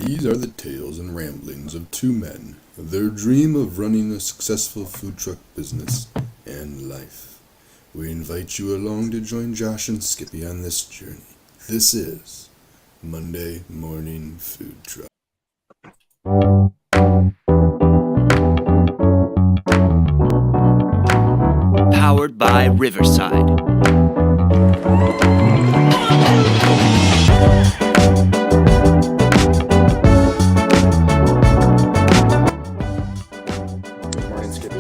These are the tales and ramblings of two men, their dream of running a successful food truck business and life. We invite you along to join Josh and Skippy on this journey. This is Monday Morning Food Truck. Powered by Riverside. Good morning, Skippy.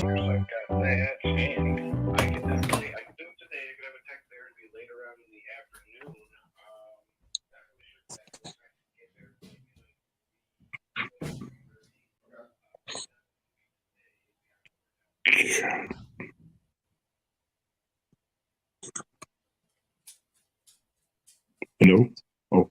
I've got that, and I can definitely, I can do it today. I could have a text there and be later on in the afternoon. Hello? Oh.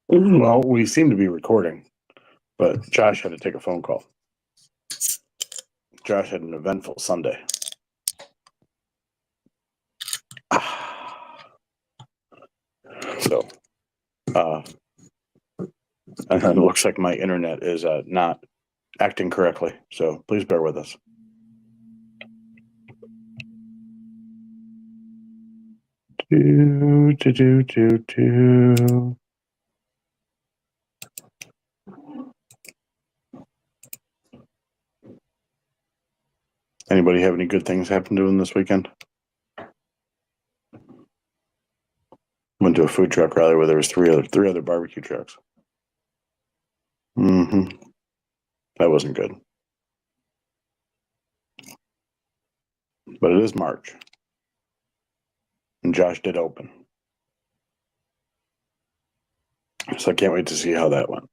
Well, we seem to be recording, but Josh had to take a phone call. Josh had an eventful Sunday. So, and it looks like my internet is not acting correctly, so please bear with us. Anybody have any good things happen to them this weekend? Went to a food truck rally where there was three other barbecue trucks. That wasn't good. But it is March. And Josh did open. So I can't wait to see how that went.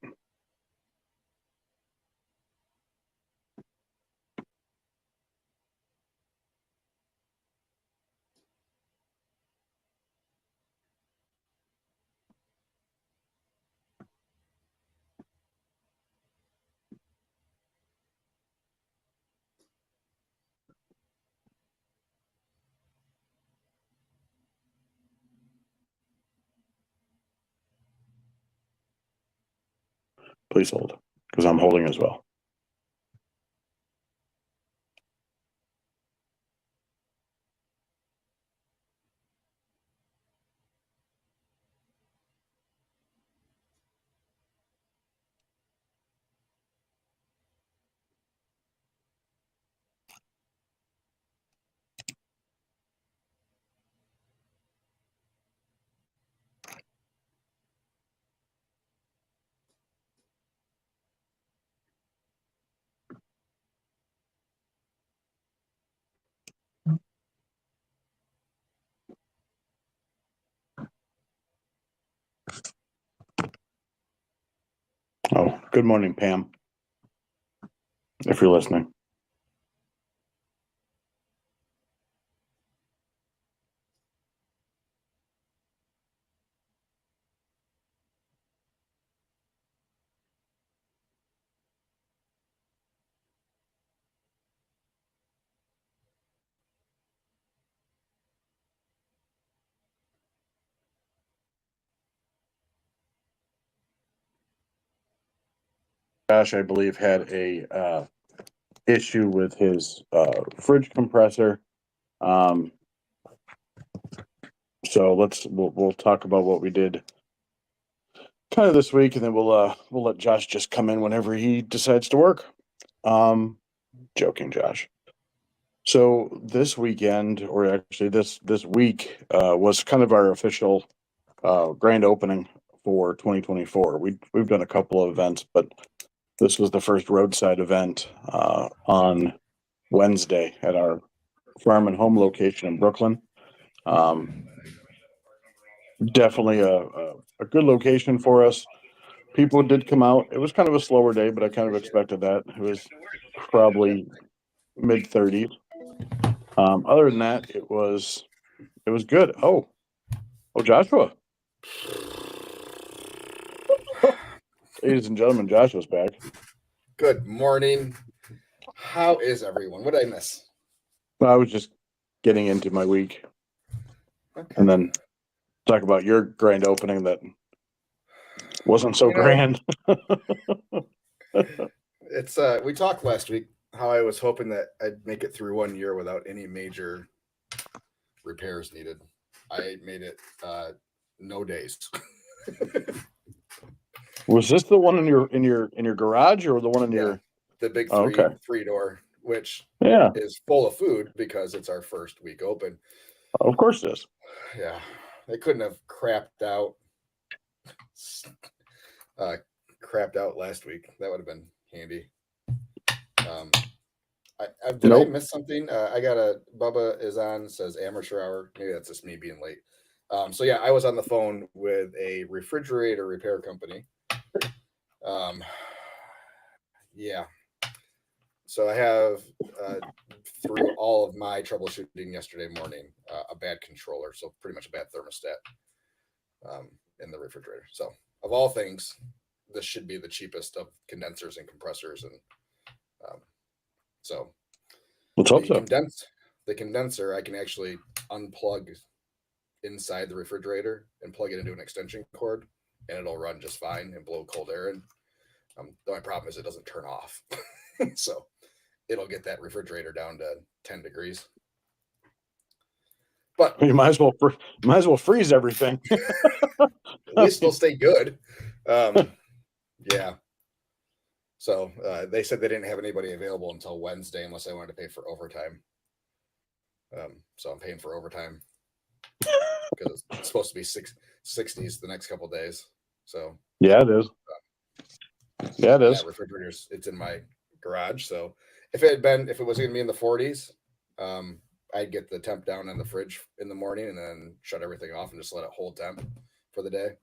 Please hold, because I'm holding as well. Oh, good morning, Pam, if you're listening. Josh, I believe, had a issue with his fridge compressor. So we'll talk about what we did kind of this week, and then we'll let Josh just come in whenever he decides to work. Joking, Josh. So this weekend, or actually this week, was kind of our official grand opening for 2024. We've done a couple of events, but this was the first roadside event on Wednesday at our farm and home location in Brooklyn. Definitely a good location for us. People did come out. It was kind of a slower day, but I kind of expected that. It was probably mid 30s. Other than that, it was good. Oh, Joshua. Ladies and gentlemen, Joshua's back. Good morning. How is everyone? What did I miss? Well, I was just getting into my week Okay. and then talk about your grand opening that wasn't so You know, grand. It's we talked last week how I was hoping that I'd make it through 1 year without any major repairs needed. I made it no days. Was this the one in your garage or the one in Yeah. your? The big Oh, okay. three door, which Yeah, is full of food because it's our first week open. of course it is. Yeah. They couldn't have crapped out last week. That would have been handy. Did I Nope. miss something? I got a Bubba is on, says amateur hour. Maybe that's just me being late. So yeah, I was on the phone with a refrigerator repair company. Yeah. So I have through all of my troubleshooting yesterday morning, a bad controller, so pretty much a bad thermostat in the refrigerator. So of all things, this should be the cheapest of condensers and compressors, and so Let's hope so. The condenser I can actually unplug inside the refrigerator and plug it into an extension cord, and it'll run just fine and blow cold air in. The only problem is it doesn't turn off, so it'll get that refrigerator down to 10 degrees. But You might as well freeze everything. at least it'll stay good. Yeah. So they said they didn't have anybody available until Wednesday unless I wanted to pay for overtime. So I'm paying for overtime because it's supposed to be 60s the next couple of days. So Yeah, it is. Yeah, it is. That refrigerator's it's in my garage. So if it was going to be in the 40s, I'd get the temp down in the fridge in the morning and then shut everything off and just let it hold temp for the day,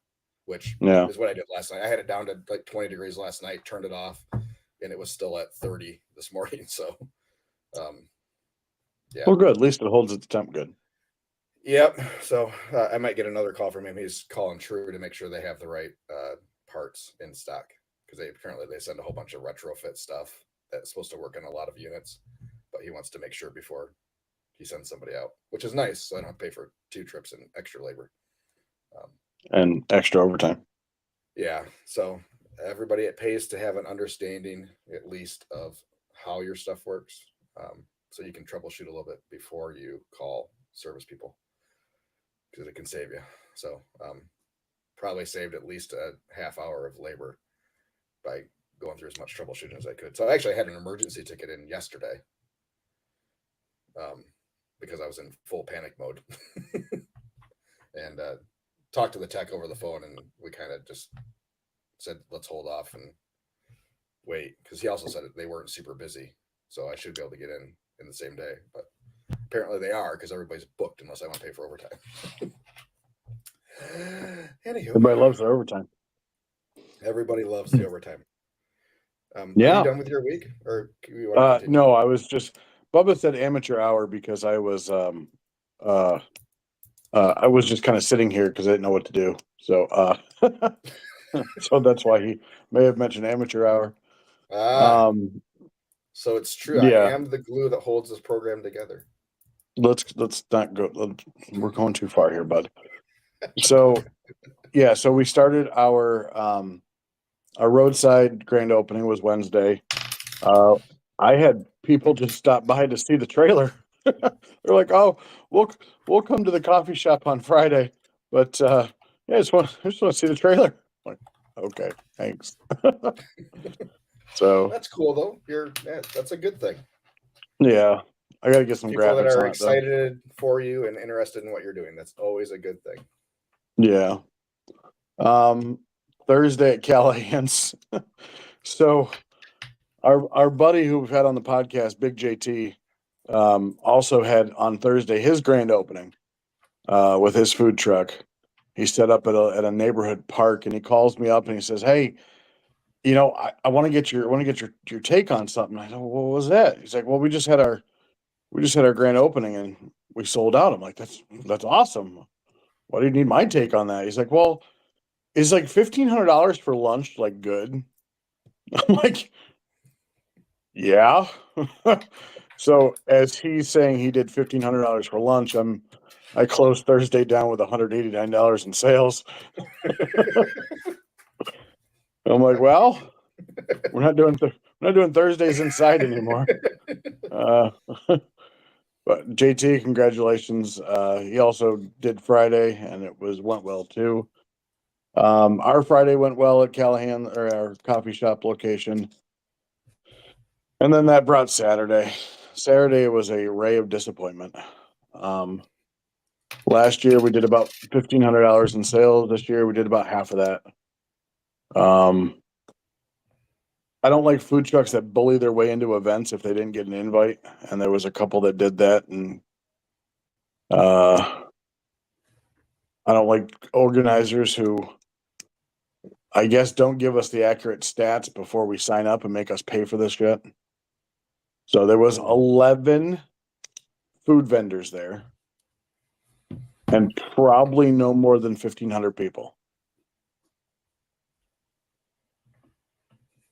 which is what I did last night. I had it down to like 20 degrees last night, turned it off, and it was still at 30 this morning. So, yeah. Well, good. At least it holds its temp good. Yep. So I might get another call from him. He's calling True to make sure they have the right parts in stock because they send a whole bunch of retrofit stuff that's supposed to work on a lot of units, but he wants to make sure before he sends somebody out, which is nice. So I don't have to pay for 2 trips and extra labor. And extra overtime. Yeah. So everybody, it pays to have an understanding at least of how your stuff works. So you can troubleshoot a little bit before you call service people because it can save you. So probably saved at least a half hour of labor by going through as much troubleshooting as I could. So I actually had an emergency ticket in yesterday because I was in full panic mode and talked to the tech over the phone, and we kind of just said, let's hold off and wait. Because he also said that they weren't super busy. So I should be able to get in the same day. But apparently they are because everybody's booked unless I want to pay for overtime. Anywho. Everybody loves their overtime. Everybody loves the overtime. Yeah. Are you done with your week, or no? I was just Bubba said amateur hour because I was just kind of sitting here because I didn't know what to do. So so that's why he may have mentioned amateur hour. So it's true. Yeah. I am the glue that holds this program together. Let's not go. We're going too far here, bud. So yeah, so we started our roadside grand opening was Wednesday. I had people just stop by to see the trailer. They're like, "Oh, we'll come to the coffee shop on Friday, but yeah, I just want to see the trailer." I'm like, okay, thanks. So that's cool though. That's a good thing. Yeah. I gotta get some People that graphics are on it though. excited for you and interested in what you're doing. That's always a good thing. Yeah. Thursday at Callahan's. So our buddy who we've had on the podcast, Big JT, also had on Thursday his grand opening with his food truck. He set up at a neighborhood park, and he calls me up and he says, "Hey, you know, I want to get your take on something." I said, "Well, what was that?" He's like, "Well, we just had our grand opening and we sold out." I'm like, "That's awesome. Why do you need my take on that?" He's like, "Well, is like $1,500 for lunch like good?" I'm like, "Yeah." So as he's saying he did $1,500 for lunch, I closed Thursday down with $189 in sales. I'm like, "Well, we're not doing Thursdays inside anymore." Uh, but JT, congratulations. He also did Friday, and went well too. Our Friday went well at Callahan, or our coffee shop location. And then that brought Saturday. Saturday was a ray of disappointment. Last year we did about $1,500 in sales. This year we did about half of that. I don't like food trucks that bully their way into events if they didn't get an invite, and there was a couple that did that, and I don't like organizers who, I guess, don't give us the accurate stats before we sign up and make us pay for this shit. So there was 11 food vendors there, and probably no more than 1,500 people.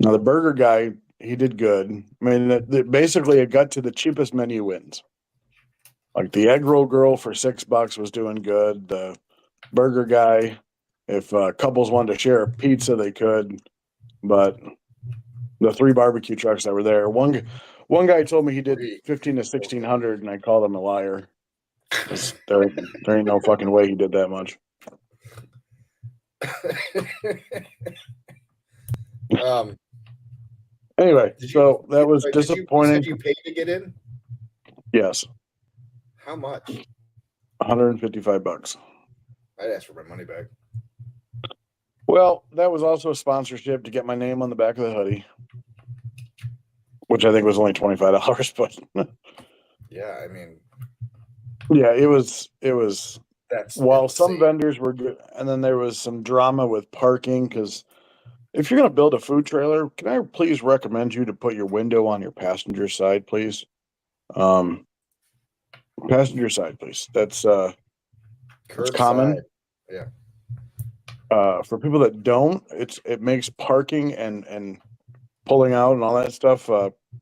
Now the burger guy, he did good. I mean, basically it got to the cheapest menu wins. Like the egg roll girl for $6 was doing good. The burger guy, if couples wanted to share a pizza, they could. But the 3 barbecue trucks that were there, one guy told me he did 15 to 1,600, and I called him a liar. There ain't no fucking way he did that much. Anyway, so that was disappointing. You paid to get in? Yes. How much? $155. I'd ask for my money back. Well, that was also a sponsorship to get my name on the back of the hoodie, which I think was only $25, but yeah, I mean, yeah, it was. That's while insane. Some vendors were good, and then there was some drama with parking, because if you're going to build a food trailer, can I please recommend you to put your window on your passenger side, please? Passenger side, please. That's it's common. Yeah. For people that don't, it makes parking and pulling out and all that stuff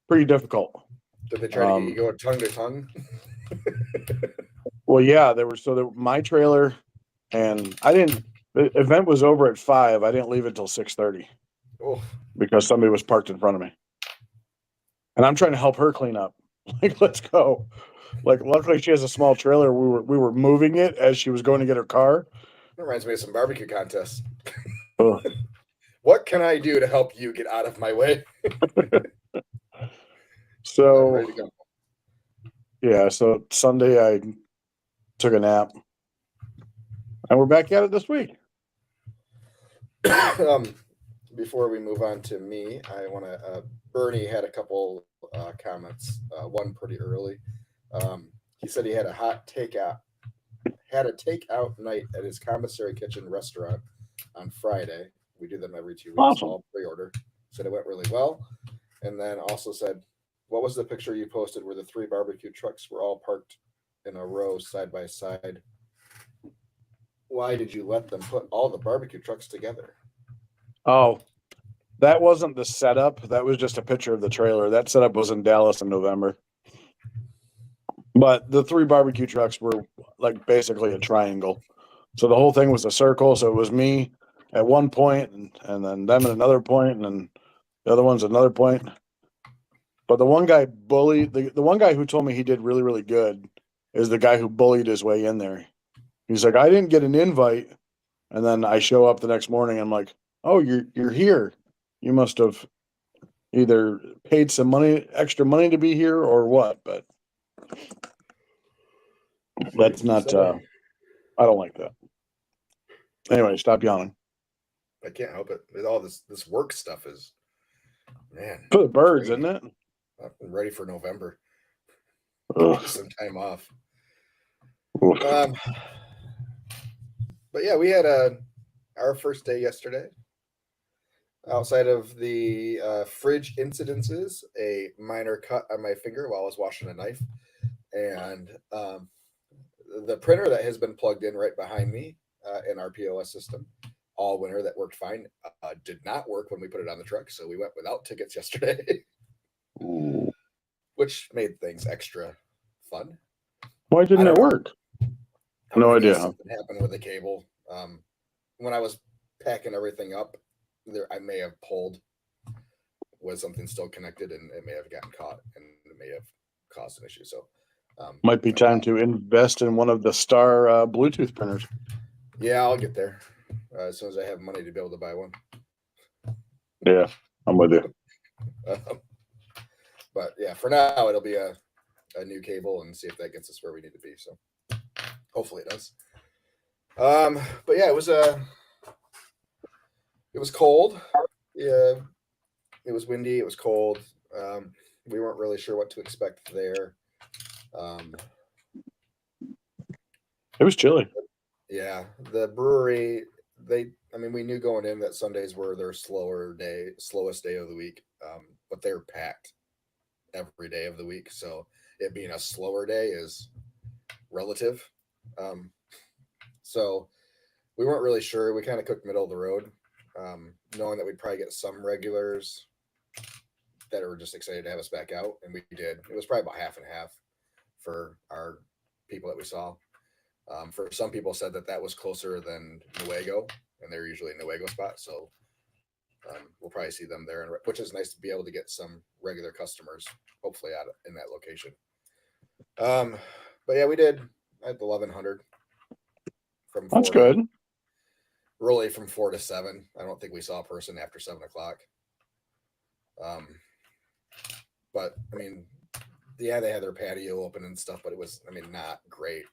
pretty difficult. Did they try to get you go tongue to tongue? Well, yeah, my trailer, and the event was over at 5. I didn't leave until 6:30 because somebody was parked in front of me, and I'm trying to help her clean up. Like, let's go. Like, luckily she has a small trailer. We were moving it as she was going to get her car. That reminds me of some barbecue contests. Ugh. What can I do to help you get out of my way? So I'm ready to go. Yeah, so Sunday I took a nap, and we're back at it this week. Before we move on to me, I want to. Bernie had a couple comments. One pretty early. He said he had a takeout night at his commissary kitchen restaurant on Friday. We do them every 2 weeks. Awesome. All pre-order. Said it went really well, and then also said, "What was the picture you posted where the 3 barbecue trucks were all parked in a row side by side? Why did you let them put all the barbecue trucks together?" Oh, that wasn't the setup. That was just a picture of the trailer. That setup was in Dallas in November. But the 3 barbecue trucks were like basically a triangle. So the whole thing was a circle. So it was me at one point, and then them at another point, and then the other one's another point. But the one guy the one guy who told me he did really, really good is the guy who bullied his way in there. He's like, "I didn't get an invite." And then I show up the next morning. I'm like, "Oh, you're here. You must have either paid some extra money to be here, or what." But That's not. I don't like that. Anyway, stop yawning. I can't help it. All this work stuff is, man. For the birds, crazy. isn't it? I'm ready for November. Ugh. Some time off. Oof. But yeah, we had our first day yesterday. Outside of the fridge incidences, a minor cut on my finger while I was washing a knife, and the printer that has been plugged in right behind me in our POS system all winter that worked fine did not work when we put it on the truck, so we went without tickets yesterday, Ooh. which made things extra fun. Why didn't it work? No idea. Something happened with the cable. When I was packing everything up, I may have pulled. Was something still connected, and it may have gotten caught, and it may have caused an issue. So, might be time to invest in one of the Star Bluetooth printers. Yeah, I'll get there as soon as I have money to be able to buy one. Yeah, I'm with you. But yeah, for now it'll be a new cable and see if that gets us where we need to be. So hopefully it does. But yeah, it was cold. Yeah, it was windy. It was cold. We weren't really sure what to expect there. It was chilly. Yeah, the brewery. We knew going in that Sundays were their slowest day of the week. But they're packed every day of the week. So it being a slower day is relative. So we weren't really sure. We kind of cooked middle of the road, knowing that we'd probably get some regulars that were just excited to have us back out. And we did. It was probably about half and half for our people that we saw. For some people said that was closer than Nuevo, and they're usually a Nuevo spot. So we'll probably see them there, which is nice to be able to get some regular customers, hopefully, out in that location. But yeah, we did at 1,100 from. That's good. Really, from 4 to 7. I don't think we saw a person after 7 o'clock. But yeah, they had their patio open and stuff, but it was, not great.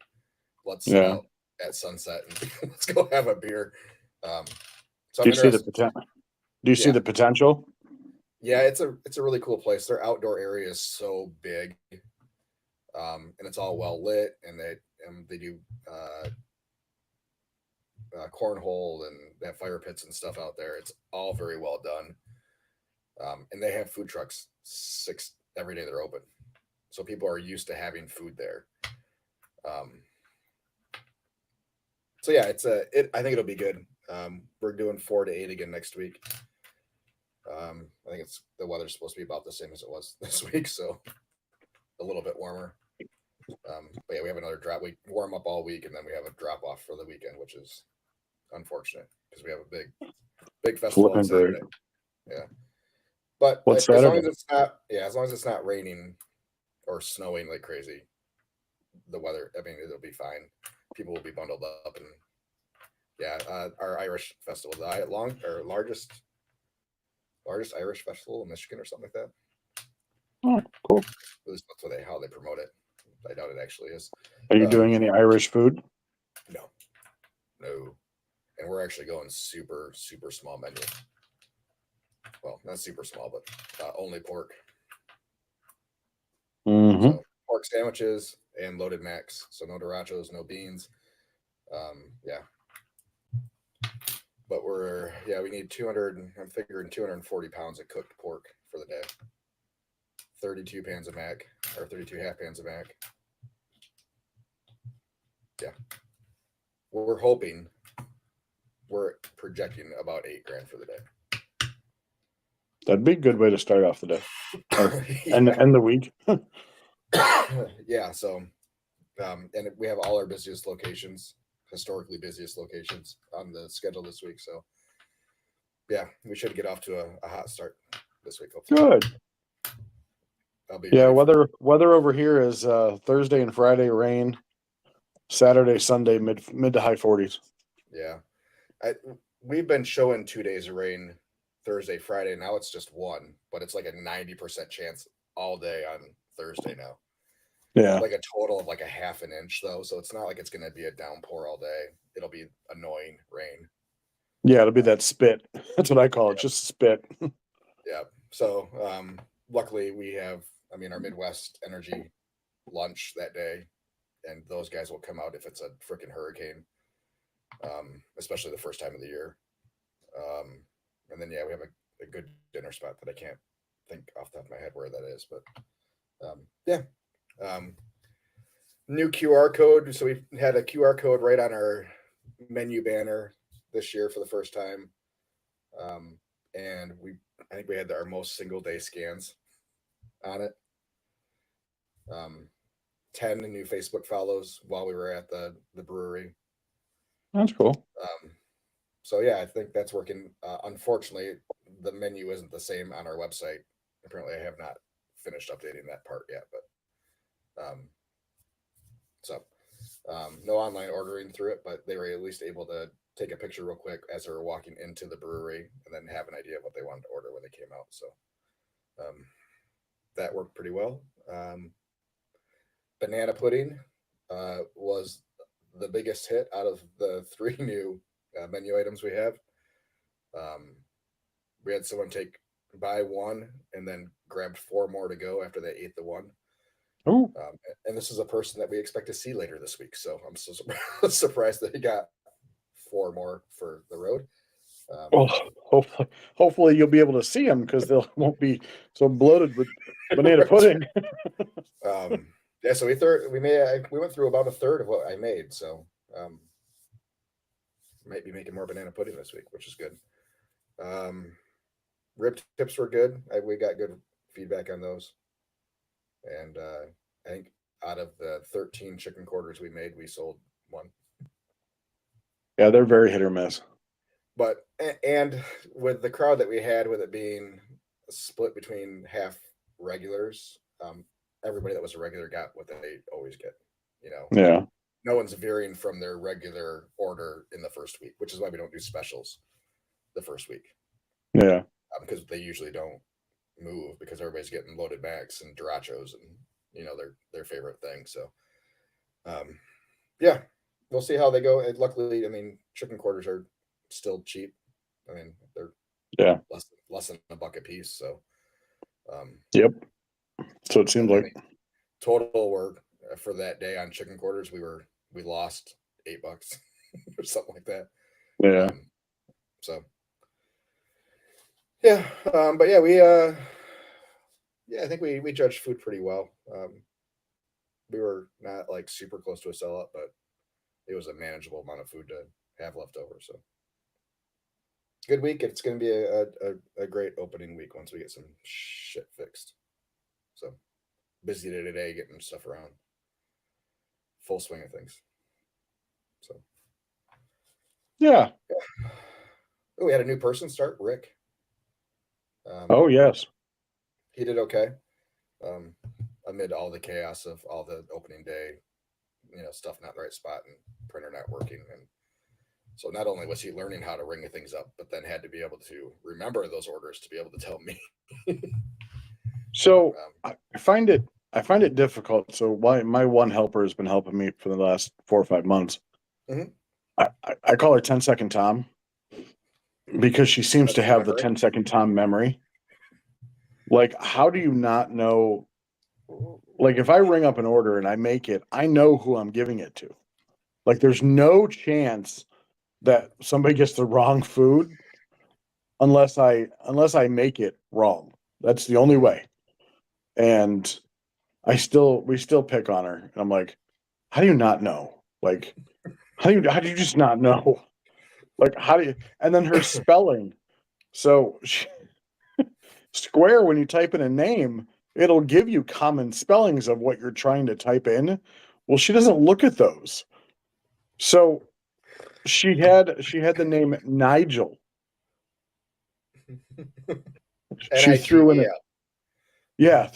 Let's sit out at sunset and let's go have a beer. So do you see the potential? Do you see the potential? Yeah, it's a really cool place. Their outdoor area is so big, and it's all well lit, and they do cornhole, and they have fire pits and stuff out there. It's all very well done, and they have food trucks 6 every day they're open, so people are used to having food there. So yeah, I think it'll be good. We're doing 4 to 8 again next week. I think the weather's supposed to be about the same as it was this week, so a little bit warmer. But yeah, we have another drop. We warm up all week, and then we have a drop off for the weekend, which is unfortunate because we have a big festival on Saturday. Yeah, but as long as it's not raining or snowing like crazy, the weather, it'll be fine. People will be bundled up, and yeah, our Irish festival, the largest Irish festival in Michigan or something like that. Oh, cool. At least that's how they promote it. I doubt it actually is. Are you doing any Irish food? No. And we're actually going super, super small menu. Well, not super small, but only pork. Mm-hmm. So pork sandwiches and loaded macks. So no dorachos, no beans. Yeah. But we need 200, I'm figuring 240 pounds of cooked pork for the day. 32 pans of mac, or 32 half pans of mac. Yeah. We're projecting about $8,000 for the day. That'd be a good way to start off the day. And the week. Yeah. So, and we have all our historically busiest locations on the schedule this week. So yeah, we should get off to a hot start this week. Hopefully. Good. Weather over here is Thursday and Friday rain, Saturday, Sunday mid to high 40s. Yeah, we've been showing 2 days of rain, Thursday, Friday. Now it's just one, but it's like a 90% chance all day on Thursday now. Yeah. like a total of like a half an inch though. So it's not like it's going to be a downpour all day. It'll be annoying rain. Yeah, it'll be that spit. That's what I call it, just spit. Yeah. So luckily we have, I mean, our Midwest Energy lunch that day, and those guys will come out if it's a freaking hurricane, especially the first time of the year. And then yeah, we have a good dinner spot that I can't think off the top of my head where that is, but yeah. New QR code. So we had a QR code right on our menu banner this year for the first time. And I think we had our most single day scans on it. 10 new Facebook follows while we were at the brewery. That's cool. So yeah, I think that's working. Unfortunately, the menu isn't the same on our website. Apparently, I have not finished updating that part yet, but no online ordering through it, but they were at least able to take a picture real quick as they were walking into the brewery and then have an idea of what they wanted to order when they came out. So that worked pretty well. Banana pudding was the biggest hit out of the 3 new menu items we have. We had someone buy one and then grabbed 4 more to go after they ate the one. Oh, And this is a person that we expect to see later this week. So I'm so surprised that he got 4 more for the road. well, hopefully you'll be able to see them because they won't be so bloated with banana pudding. Yeah, so we went through about a third of what I made. So might be making more banana pudding this week, which is good. Rib tips were good. We got good feedback on those. And I think out of the 13 chicken quarters we made, we sold 1. Yeah, they're very hit or miss. But and with the crowd that we had, with it being split between half regulars, everybody that was a regular got what they always get. Yeah. No one's veering from their regular order in the first week, which is why we don't do specials the first week. Yeah. Because they usually don't move because everybody's getting loaded backs and dirachos and their favorite thing. So yeah, we'll see how they go. And luckily, I mean, chicken quarters are still cheap. I mean, they're less than $1 a piece. So yep. So it seems like total work for that day on chicken quarters, we lost $8 or something like that. Yeah. So yeah, but yeah, I think we judged food pretty well. We were not like super close to a sellout, but it was a manageable amount of food to have left over. So good week. It's going to be a great opening week once we get some shit fixed. So busy day today, getting stuff around. Full swing of things. So yeah. Oh, we had a new person start, Rick. Oh yes, he did okay. Amid all the chaos of all the opening day, stuff not in the right spot and printer not working. And so not only was he learning how to ring things up, but then had to be able to remember those orders to be able to tell me. So I find it difficult. So my one helper has been helping me for the last 4 or 5 months. Mm-hmm. I call her 10-second Tom because she seems to have the 10-second Tom memory. Like, how do you not know? Like, if I ring up an order and I make it, I know who I'm giving it to. Like, there's no chance that somebody gets the wrong food unless I make it wrong. That's the only way. And we still pick on her. And I'm like, how do you not know? Like, how do you just not know? Like, how do you? And then her spelling. So Square, when you type in a name, it'll give you common spellings of what you're trying to type in. Well, she doesn't look at those. So she had the name Nigel. She threw in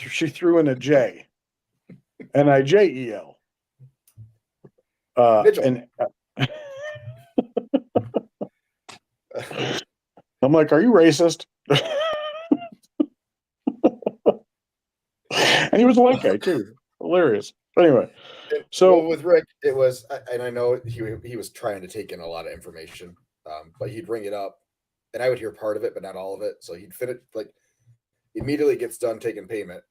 she threw in a J. Nigel. And I'm like, are you racist? And he was a white guy too. Hilarious. Anyway, Well, so with Rick, it was, and I know he was trying to take in a lot of information, but he'd bring it up, and I would hear part of it, but not all of it. So he'd fit it like immediately gets done taking payment,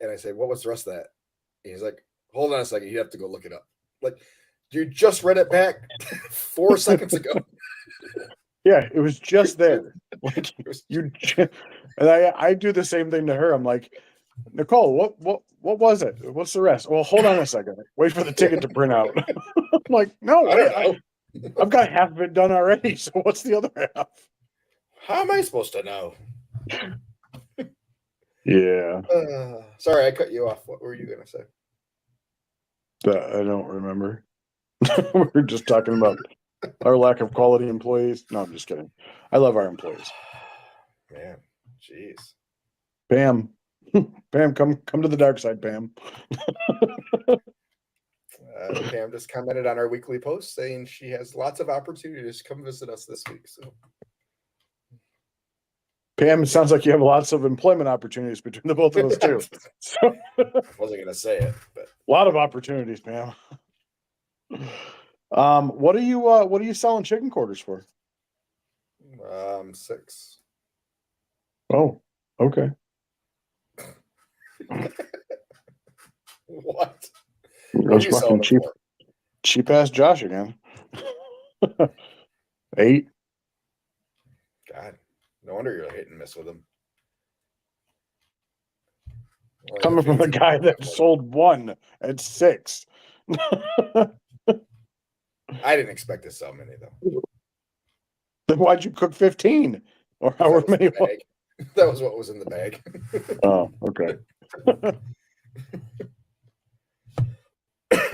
and I say, "What was the rest of that?" And he's like, "Hold on a second, you have to go look it up." Like, you just read it back 4 seconds ago. yeah, it was just there. Like you, and I do the same thing to her. I'm like, Nicole, what was it? What's the rest? Well, hold on a second. Wait for the ticket to print out. I'm like, no, I wait, don't know. I've got half of it done already. So what's the other half? How am I supposed to know? Yeah, Sorry, I cut you off. What were you gonna say? I don't remember. We're just talking about our lack of quality employees. No, I'm just kidding. I love our employees. Man, jeez. Pam, Pam, come to the dark side, Pam. Pam just commented on our weekly post saying she has lots of opportunities to come visit us this week. So Pam, it sounds like you have lots of employment opportunities between the both of us too. So, I wasn't gonna say it, but a lot of opportunities, Pam. What are you selling chicken quarters for? 6. Oh, okay. What? It What are was you fucking selling it for? cheap ass Josh again. 8. God, no wonder you're hit and miss with him. Only Coming from the fancy guy that people. sold one at 6. I didn't expect to sell many though. Then why'd you cook 15? Or That however was many? the bag. That was what was in the bag. Oh, okay.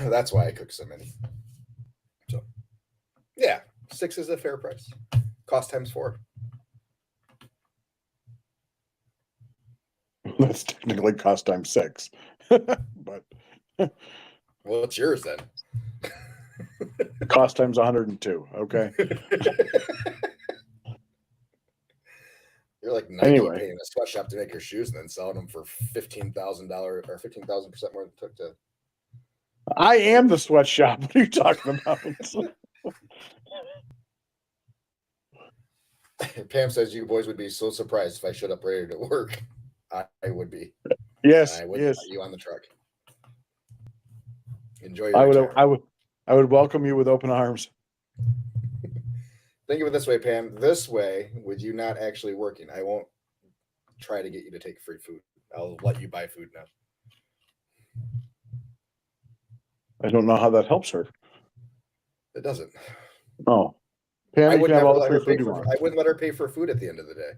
That's why I cooked so many. So, yeah, 6 is a fair price. Cost times 4. That's technically cost times 6. But Well, it's yours then. cost times 102. Okay. You're like Nike Anyway. paying a sweatshop to make your shoes and then selling them for $15,000 or 15,000% more than it took to. I am the sweatshop. What are you talking about? Pam says you boys would be so surprised if I showed up ready to work. I would be. Yes, I would yes. put you on the truck. Enjoy your retirement. I would welcome you with open arms. Think of it this way, Pam. This way, with you not actually working, I won't try to get you to take free food. I'll let you buy food now. I don't know how that helps her. It doesn't. Oh, Pam, I you would can have never all the let free her pay food you for. want. I wouldn't let her pay for food at the end of the day.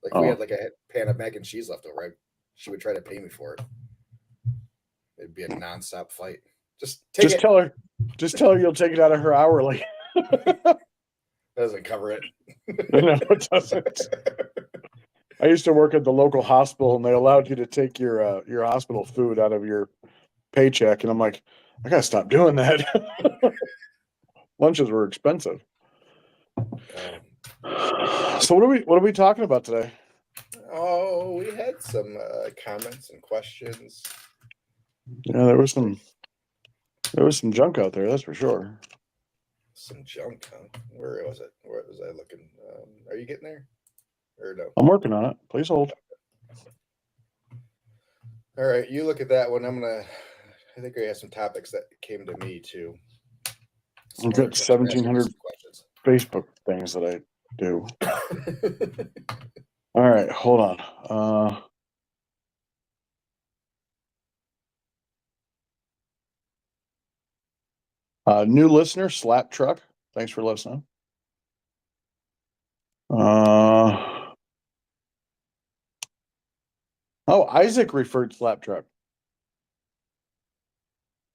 Like if we had like a pan of mac and cheese left over, she would try to pay me for it. It'd be a nonstop fight. Just tell her you'll take it out of her hourly. That doesn't cover it. No, it doesn't. I used to work at the local hospital, and they allowed you to take your hospital food out of your paycheck, and I'm like, I gotta stop doing that. Lunches were expensive. So what are we talking about today? Oh, we had some comments and questions. Yeah, there was some junk out there, that's for sure. Some junk, huh? Where was it? Where was I looking? Are you getting there? Or no? I'm working on it. Please hold. All right, you look at that one. I think we have some topics that came to me too. I've got 1,700 Facebook things that I do. All right, hold on. New listener, Slap Truck. Thanks for listening. Isaac referred Slap Truck.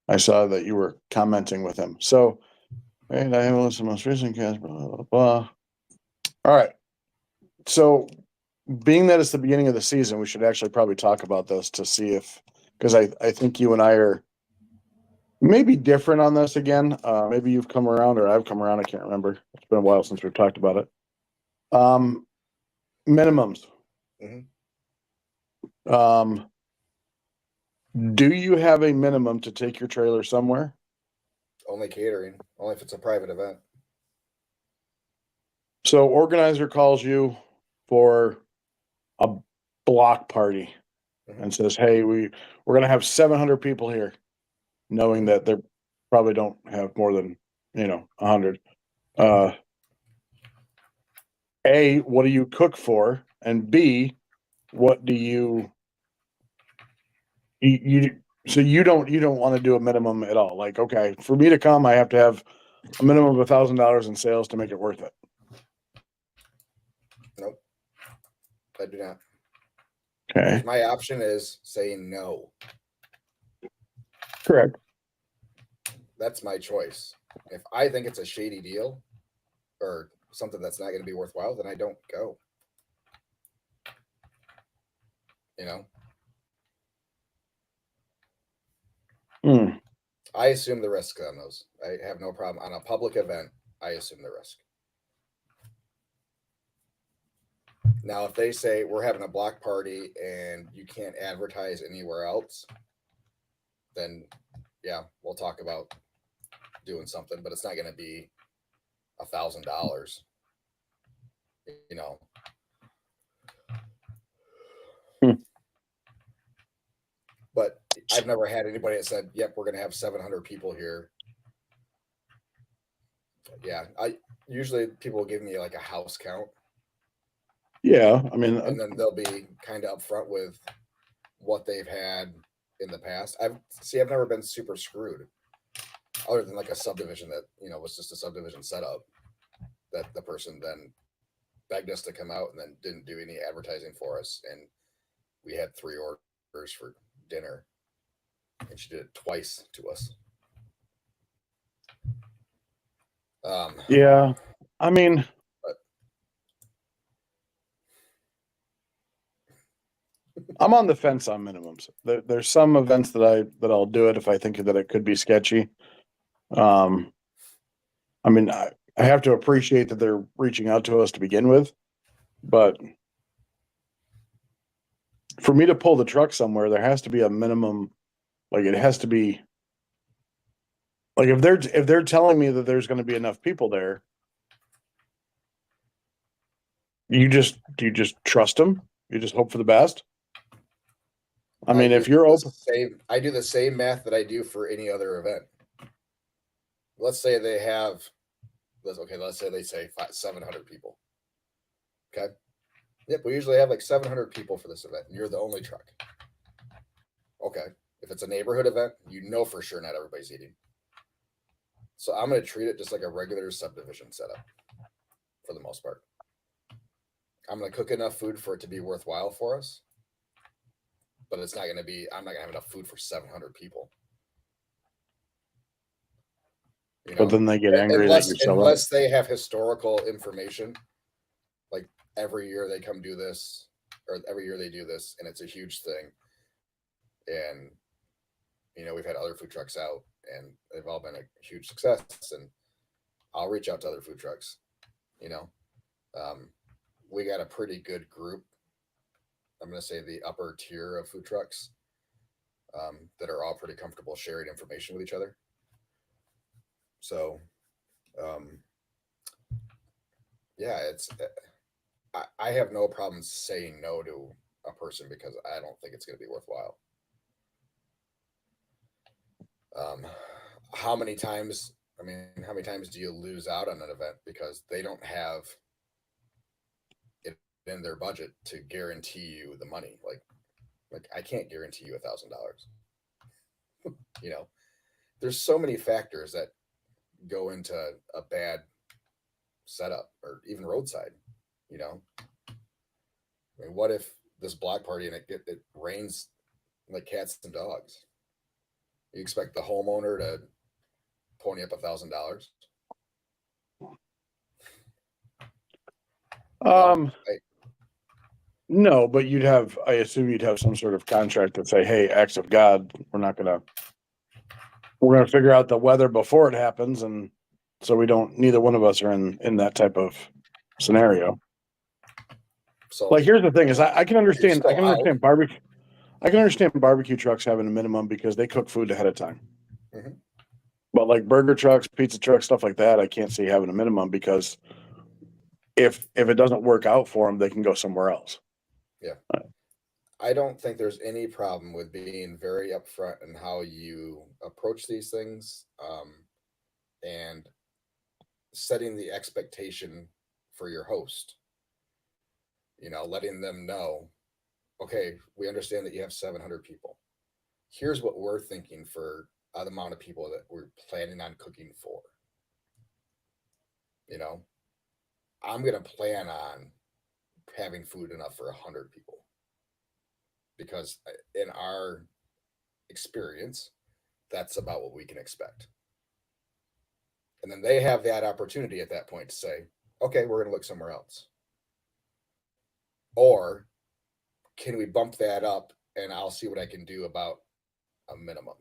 I saw that you were commenting with him. So, and I haven't listened to the most recent cast, blah, blah, blah. All right. So, being that it's the beginning of the season, we should actually probably talk about this to see if, because I think you and I are maybe different on this again. Maybe you've come around or I've come around. I can't remember. It's been a while since we've talked about it. Minimums. Mhm. Do you have a minimum to take your trailer somewhere? Only catering, only if it's a private event. So organizer calls you for a block party and says, "Hey, we're going to have 700 people here," knowing that they probably don't have more than 100. A, what do you cook for? And B, what do you so you don't want to do a minimum at all? Like, okay, for me to come, I have to have a minimum of $1,000 in sales to make it worth it. Nope, I do not. Okay, My option is saying no. correct. That's my choice. If I think it's a shady deal or something that's not going to be worthwhile, then I don't go. You know, I assume the risk on those. I have no problem on a public event. I assume the risk. Now, if they say we're having a block party and you can't advertise anywhere else, then yeah, we'll talk about doing something, but it's not going to be $1,000. You know. But I've never had anybody that said, "Yep, we're going to have 700 people here." Yeah, I usually people will give me like a house count. Yeah, I mean, and then they'll be kind of upfront with what they've had in the past. I've never been super screwed, other than like a subdivision that was just a subdivision setup that the person then begged us to come out and then didn't do any advertising for us, and we had 3 orders for dinner, and she did it twice to us. Yeah, I mean, I'm on the fence on minimums. There's some events that I'll do it if I think that it could be sketchy. I mean, I have to appreciate that they're reaching out to us to begin with, but for me to pull the truck somewhere, there has to be a minimum. Like, it has to be like if they're telling me that there's going to be enough people there, do you just trust them? You just hope for the best. I mean, if you're open, I do the same math that I do for any other event. Let's say they have, let's say they say 700 people. Okay. Yep, we usually have like 700 people for this event, and you're the only truck. Okay. If it's a neighborhood event, for sure not everybody's eating. So I'm going to treat it just like a regular subdivision setup for the most part. I'm going to cook enough food for it to be worthwhile for us, but I'm not going to have enough food for 700 people. But then they get angry unless they have historical information, like every year they come do this, or every year they do this, and it's a huge thing. And we've had other food trucks out, and they've all been a huge success. And I'll reach out to other food trucks. We got a pretty good group. I'm going to say the upper tier of food trucks that are all pretty comfortable sharing information with each other. So, yeah, I have no problem saying no to a person because I don't think it's going to be worthwhile. How many times do you lose out on an event because they don't have it in their budget to guarantee you the money? Like I can't guarantee you $1,000. There's so many factors that go into a bad setup or even roadside. I mean, what if this block party and it rains like cats and dogs? You expect the homeowner to pony up $1,000? No, but I assume you'd have some sort of contract that say, "Hey, acts of God, we're gonna figure out the weather before it happens," and so neither one of us are in that type of scenario. So, like, here's the thing: is I can understand I can understand barbecue trucks having a minimum because they cook food ahead of time. Mhm. But like burger trucks, pizza trucks, stuff like that, I can't see having a minimum because if it doesn't work out for them, they can go somewhere else. I don't think there's any problem with being very upfront in how you approach these things, and setting the expectation for your host. Letting them know, okay, we understand that you have 700 people. Here's what we're thinking for the amount of people that we're planning on cooking for. I'm going to plan on having food enough for 100 people because in our experience, that's about what we can expect. And then they have that opportunity at that point to say, okay, we're going to look somewhere else. Or can we bump that up and I'll see what I can do about a minimum.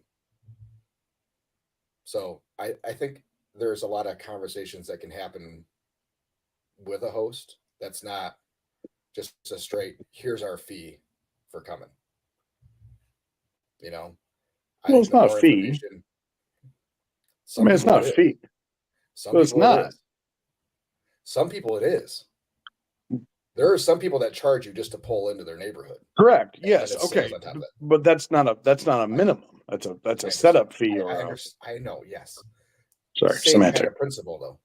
So I think there's a lot of conversations that can happen with a host that's not just a straight, here's our fee for coming. Well, it's not a fee. Some It's people not a it is. fee. Some It's people it not. is. Some people it is. There are some people that charge you just to pull into their neighborhood. Correct. And Yes. it's Okay. sales on top of that. But that's not a minimum. That's a setup fee or I know, yes. sorry, Same semantic. kind of principle though.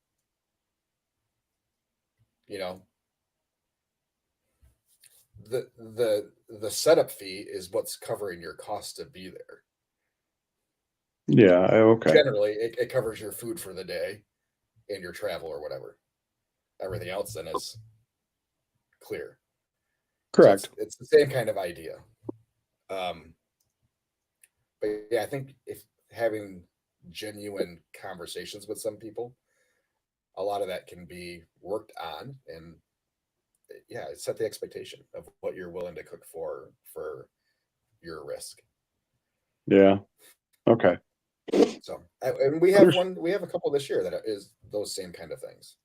The setup fee is what's covering your cost to be there. Yeah. Okay. Generally, it covers your food for the day and your travel or whatever. Everything else then is clear. Correct. So it's the same kind of idea. But yeah, I think if having genuine conversations with some people, a lot of that can be worked on, and yeah, set the expectation of what you're willing to cook for your risk. Yeah. Okay. So, and we have a couple this year that is those same kind of things.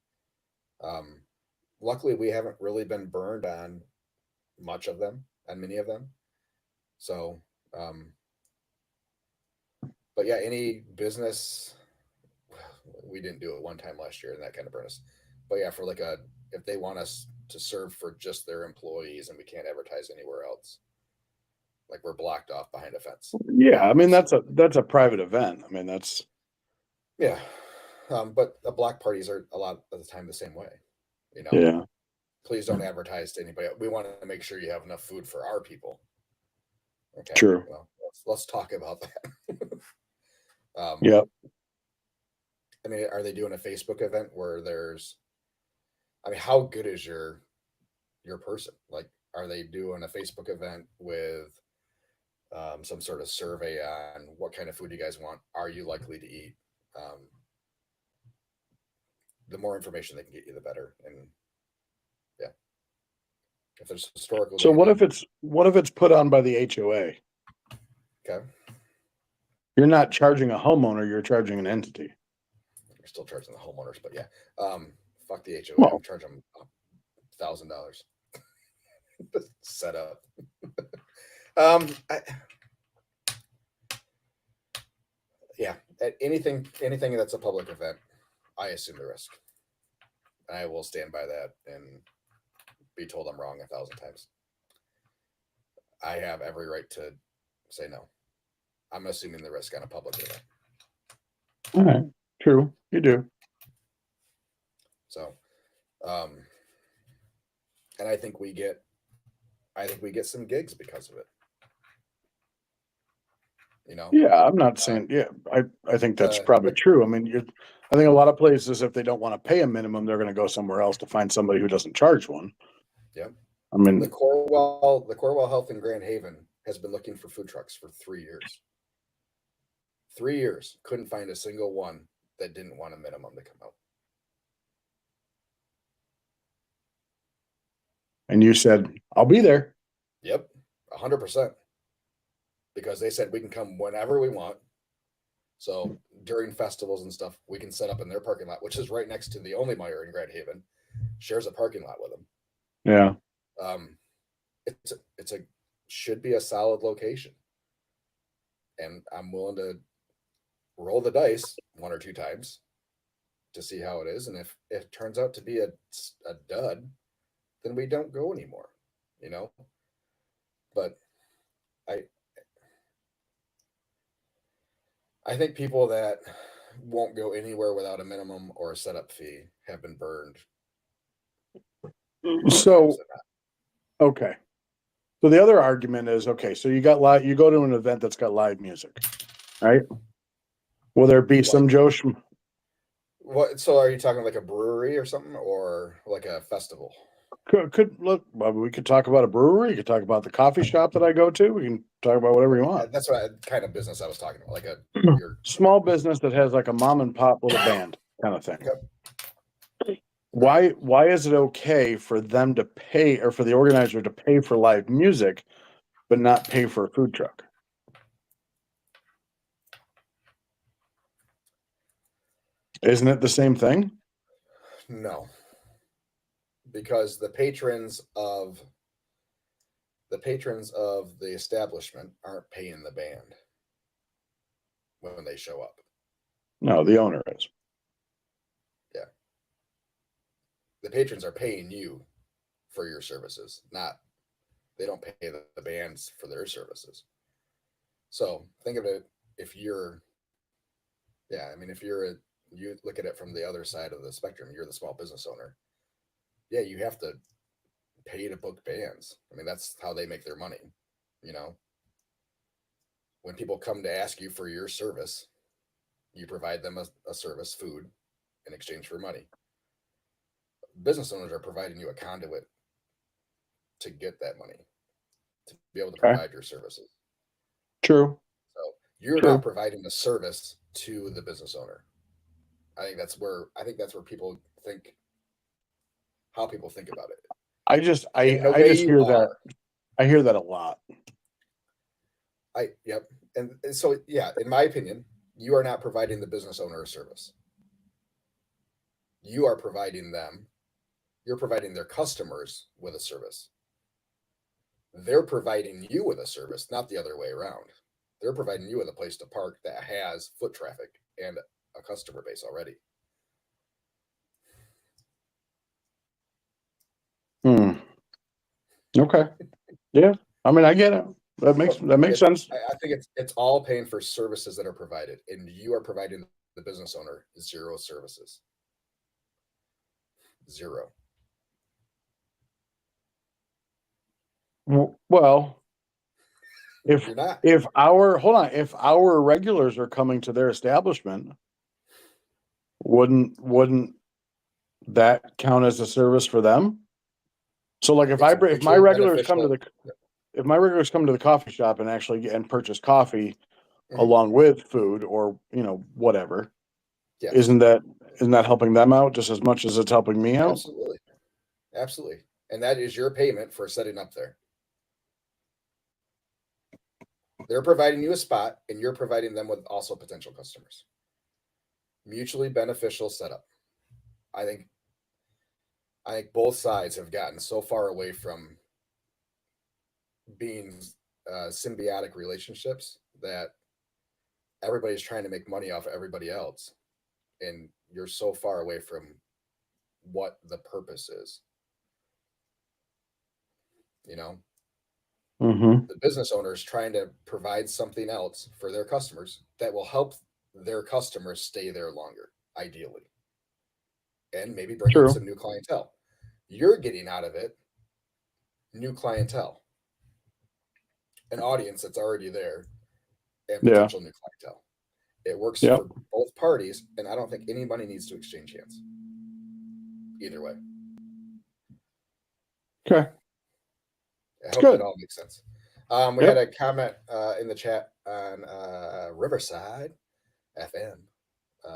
Luckily, we haven't really been burned on much of them, on many of them. So, but yeah, any business, we didn't do it one time last year, and that kind of burned us. But yeah, for if they want us to serve for just their employees and we can't advertise anywhere else, like we're blocked off behind a fence. Yeah, I mean that's a private event. I mean that's yeah. But the block parties are a lot of the time the same way. Yeah. Please don't advertise to anybody. We want to make sure you have enough food for our people. Okay. True. Well, let's talk about that. Yep. I mean, are they doing a Facebook event where how good is your person? Like, are they doing a Facebook event with some sort of survey on what kind of food you guys want? Are you likely to eat? The more information they can get you, the better. And yeah, if there's historical. So what if it's put on by the HOA? Okay. You're not charging a homeowner, you're charging an entity. You're still charging the homeowners, but yeah. Fuck the HOA. Well, I'm charging them $1,000 set up. Yeah, anything that's a public event, I assume the risk. I will stand by that and be told I'm wrong 1,000 times. I have every right to say no. I'm assuming the risk on a public event. All right. True. You do. So, and I think we get some gigs because of it. Yeah, I'm not saying. Yeah, I think that's probably true. I mean, I think a lot of places, if they don't want to pay a minimum, they're going to go somewhere else to find somebody who doesn't charge one. Yeah. I mean, the Corwell Health in Grand Haven has been looking for food trucks for 3 years. 3 years, couldn't find a single one that didn't want a minimum to come out. And you said, I'll be there. Yep, 100%. Because they said we can come whenever we want. So during festivals and stuff, we can set up in their parking lot, which is right next to the Only Meyer in Grand Haven, shares a parking lot with them. Yeah. It's a should be a solid location. And I'm willing to roll the dice 1 or 2 times to see how it is. And if it turns out to be a dud, then we don't go anymore, you know? But I think people that won't go anywhere without a minimum or a setup fee have been burned. more So, times than not. okay. So the other argument is, okay, so you go to an event that's got live music, right? Will there be some Joe? What? So are you talking like a brewery or something, or like a festival? Could look. Well, we could talk about a brewery. You could talk about the coffee shop that I go to. We can talk about whatever you want. That's what kind of business I was talking about, like your small business that has like a mom and pop little band kind of thing. Yep. Why is it okay for them to pay, or for the organizer to pay for live music, but not pay for a food truck? Isn't it the same thing? No, because the patrons of the establishment aren't paying the band when they show up. No, the owner is. Yeah. The patrons are paying you for your services, they don't pay the bands for their services. So think of it, if you're you look at it from the other side of the spectrum, you're the small business owner. Yeah, you have to pay to book bands. I mean, that's how they make their money, you know. When people come to ask you for your service, you provide them a service, food, in exchange for money. Business owners are providing you a conduit to get that money, to be able to provide your services. True. So you're not providing a service to the business owner. I think that's where people think, how people think about it. I just hear that. I hear that a lot. Yep. And so, yeah, in my opinion, you are not providing the business owner a service. You're providing their customers with a service. They're providing you with a service, not the other way around. They're providing you with a place to park that has foot traffic and a customer base already. Okay. Yeah. I mean, I get it. That makes sense. I think it's all paying for services that are provided, and you are providing the business owner 0 services. 0. Well, if our regulars are coming to their establishment, wouldn't that count as a service for them? So, like, if my regulars come to the coffee shop and actually purchase coffee along with food, or whatever, isn't that helping them out just as much as it's helping me out? Absolutely. And that is your payment for setting up there. They're providing you a spot, and you're providing them with also potential customers. Mutually beneficial setup. I think both sides have gotten so far away from being symbiotic relationships that everybody's trying to make money off of everybody else, and you're so far away from what the purpose is. The business owner is trying to provide something else for their customers that will help their customers stay there longer, ideally, and maybe bring in some new clientele. You're getting out of it new clientele, an audience that's already there, and potential new clientele. It works for both parties, and I don't think anybody needs to exchange hands either way. Okay. I hope that all makes sense. We had a comment in the chat on Riverside FM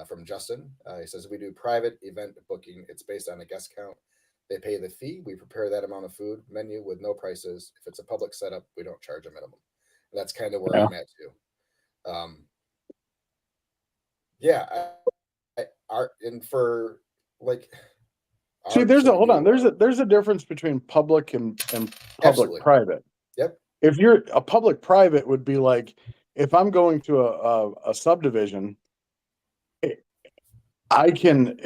from Justin. He says, we do private event booking. It's based on a guest count. They pay the fee. We prepare that amount of food menu with no prices. If it's a public setup, we don't charge a minimum. And that's kind of where I'm at too. See, there's a difference between public and public private. Yep. if you're a public private would be like, if I'm going to a subdivision, I can,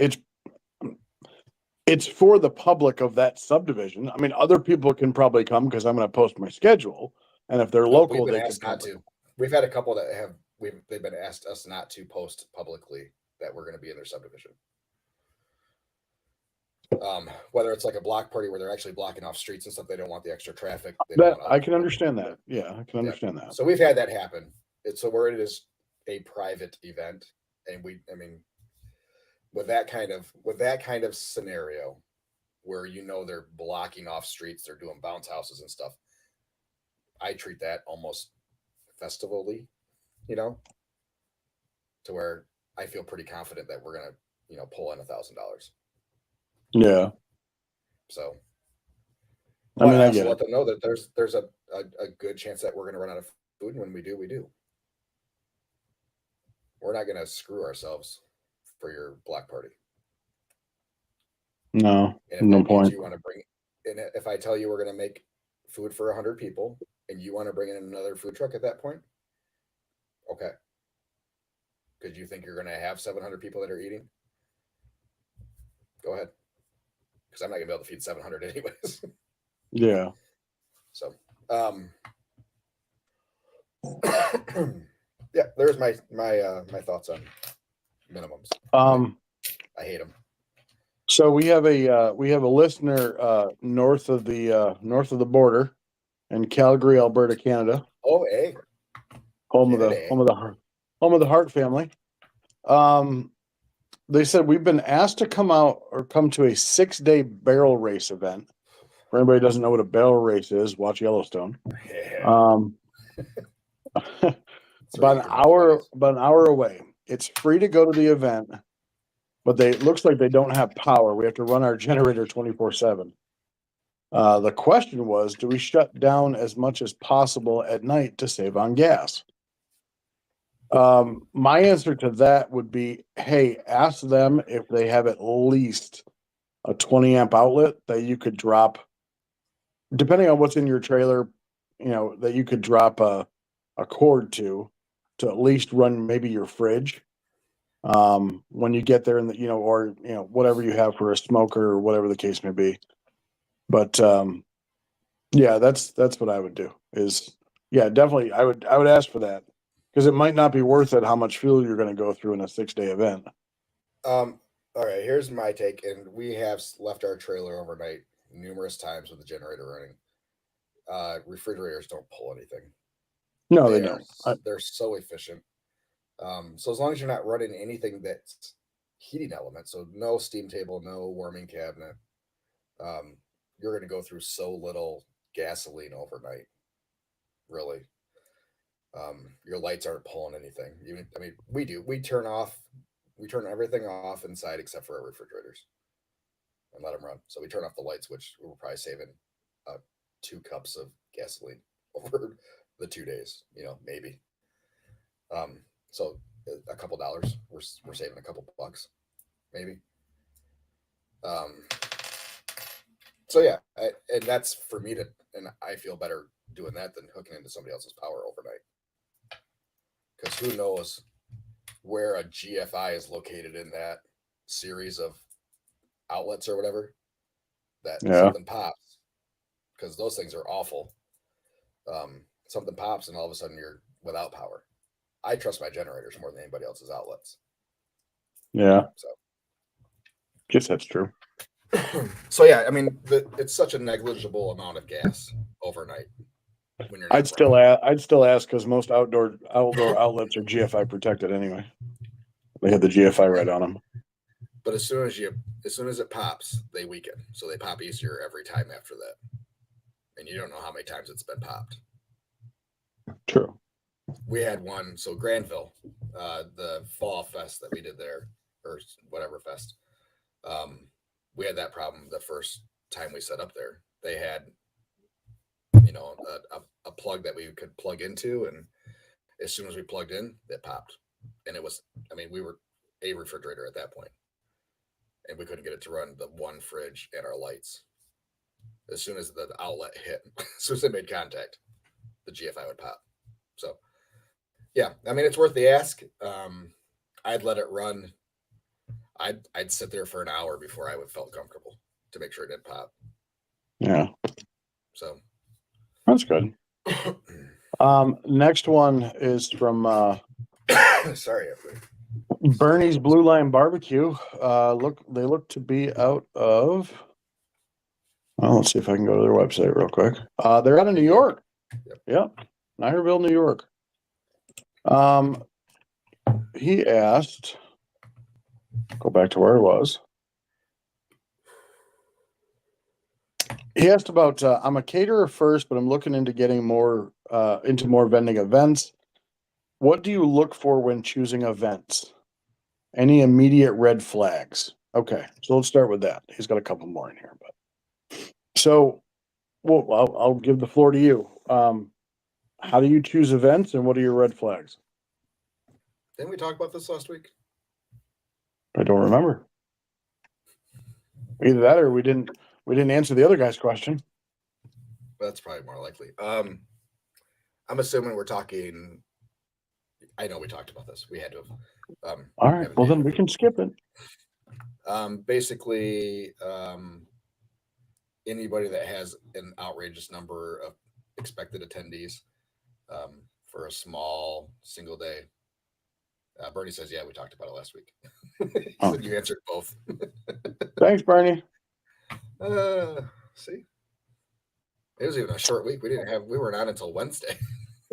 it's for the public of that subdivision. I mean, other people can probably come because I'm going to post my schedule. And if they're Nope, we've local, been they could asked not come. to. We've had a couple that they've been asked us not to post publicly that we're going to be in their subdivision. Whether it's like a block party where they're actually blocking off streets and stuff, they don't want the extra traffic. They don't That want I other can people. understand that. Yeah, I can understand that. So we've had that happen. It's so where it is a private event, and I mean, with that kind of scenario, where they're blocking off streets, they're doing bounce houses and stuff. I treat that almost festivally, you know, to where I feel pretty confident that we're gonna, pull in $1,000. Yeah. So, I mean, but I I also get let it. them know that there's a good chance that we're gonna run out of food, and when we do, we do. We're not gonna screw ourselves for your block party. No, And if no that means point. you want to bring, and if I tell you we're gonna make food for 100 people, and you want to bring in another food truck at that point, okay. Because you think you're gonna have 700 people that are eating, go ahead. Because I'm not gonna be able to feed 700 anyways. Yeah. So, yeah, there's my thoughts on minimums. I hate them. So we have a listener north of the border in Calgary, Alberta, Canada, Oh, hey, home of the Canada. home of the Hart family. They said we've been asked to come to a 6-day barrel race event. For anybody who doesn't know what a barrel race is, watch Yellowstone. Yeah. Um, about an hour away. It's free to go to the event, but it looks like they don't have power. We have to run our generator 24/7. The question was, do we shut down as much as possible at night to save on gas? My answer to that would be, hey, ask them if they have at least a 20 amp outlet that you could drop, depending on what's in your trailer, that you could drop a cord to at least run maybe your fridge. When you get there or whatever you have for a smoker or whatever the case may be. But yeah, that's what I would do yeah, definitely. I would ask for that because it might not be worth it how much fuel you're going to go through in a 6-day event. All right, here's my take, and we have left our trailer overnight numerous times with the generator running. Refrigerators don't pull anything. No, they don't. They're so efficient. So as long as you're not running anything that's heating element, so no steam table, no warming cabinet, you're going to go through so little gasoline overnight. Really, your lights aren't pulling anything. We do. We turn everything off inside except for our refrigerators and let them run. So we turn off the lights, which we're probably saving 2 cups of gasoline over the 2 days. Maybe. So a couple dollars, we're saving a couple bucks, maybe. So yeah, and that's for me and I feel better doing that than hooking into somebody else's power overnight. Because who knows where a GFI is located in that series of outlets or whatever, that something pops, because those things are awful. Something pops and all of a sudden you're without power. I trust my generators more than anybody else's outlets. Yeah. So, guess that's true. So yeah, it's such a negligible amount of gas overnight. When you're I'd still ask because most outdoor outlets are GFI protected anyway. They have the GFI right on them. But as soon as it pops, they weaken. So they pop easier every time after that. And you don't know how many times it's been popped. True. We had one, so Granville, the fall fest that we did there, or whatever fest, we had that problem the first time we set up there. They had, a plug that we could plug into, and as soon as we plugged in, it popped. And it was, we were a refrigerator at that point, and we couldn't get it to run the one fridge and our lights. As soon as the outlet hit, as soon as they made contact, the GFI would pop. So yeah, I mean, it's worth the ask. I'd let it run. I'd sit there for an hour before I would felt comfortable to make sure it didn't pop. Yeah, So that's good. Next one is from sorry. Bernie's Blue Line Barbecue. They look to be out of. Well, let's see if I can go to their website real quick. They're out of New York. Yep, Nigerville, New York. He asked. Go back to where it was. He asked about. I'm a caterer first, but I'm looking into getting more into more vending events. What do you look for when choosing events? Any immediate red flags? Okay, so let's start with that. He's got a couple more in here, but so well, I'll give the floor to you. How do you choose events, and what are your red flags? Didn't we talk about this last week? I don't remember. Either that, or we didn't answer the other guy's question. That's probably more likely. I'm assuming we're talking. I know we talked about this. We had to have. All right. Well, then we can skip it. Basically, anybody that has an outrageous number of expected attendees for a small single day. Bernie says, "Yeah, we talked about it last week." So you answered both. Thanks, Bernie. See, it was even a short week. We weren't on until Wednesday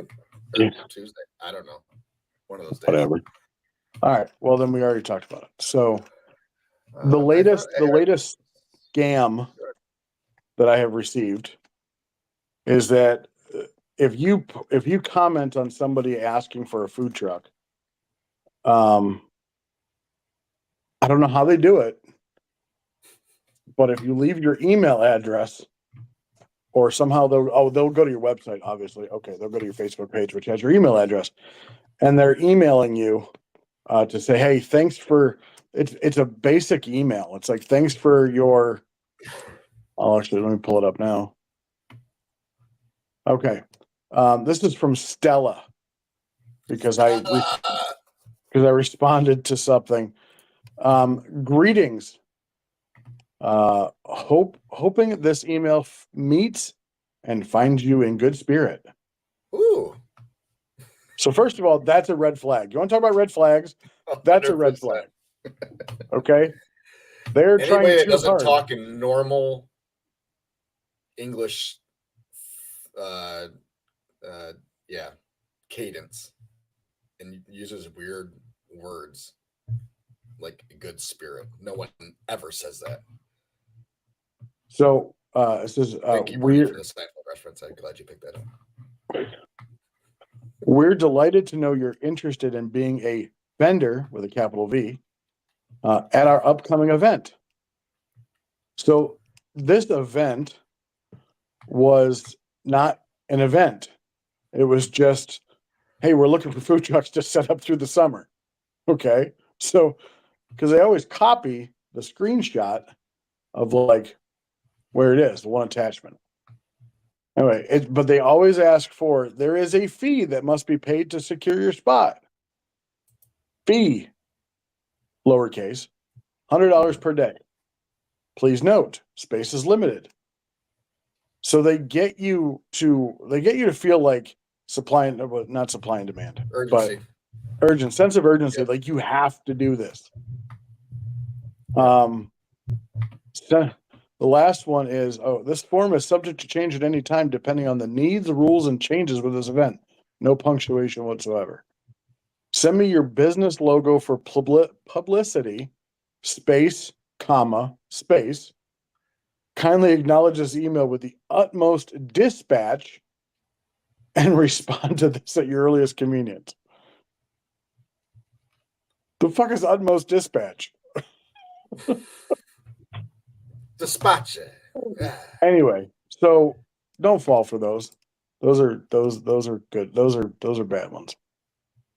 or Tuesday. I don't know. One of those days. Whatever. All right. Well, then we already talked about it. So the latest scam that I have received is that if you comment on somebody asking for a food truck, I don't know how they do it, but if you leave your email address, or somehow they'll go to your website, obviously. Okay, they'll go to your Facebook page, which has your email address, and they're emailing you to say, "Hey, thanks for." It's a basic email. It's like, "Thanks for your." Oh, actually, let me pull it up now. Okay, this is from Stella because I responded to something. Greetings. Hoping this email meets and finds you in good spirit. Ooh. So first of all, that's a red flag. You want to talk about red flags? That's 100%. A red flag. Okay. They're anybody trying that too doesn't hard. Talk in normal English, cadence, and uses weird words like good spirit. No one ever says that. So this is weird. For this reference. I'm glad you picked that up. We're delighted to know you're interested in being a vendor with a capital V at our upcoming event. So this event was not an event. It was just, hey, we're looking for food trucks to set up through the summer. Okay. So, because they always copy the screenshot of like where it is, the one attachment. Anyway, but they always ask for, there is a fee that must be paid to secure your spot. Fee, lowercase, $100 per day. Please note, space is limited. So they get you to feel like not supply and demand, urgency, but sense of urgency. Yep. Like you have to do this. The last one is, this form is subject to change at any time depending on the needs, rules, and changes with this event. No punctuation whatsoever. Send me your business logo for publicity, space, comma, space. Kindly acknowledge this email with the utmost dispatch and respond to this at your earliest convenience. The fuck is utmost dispatch? Dispatch. Anyway, so don't fall for those. Those are good. Those are bad ones.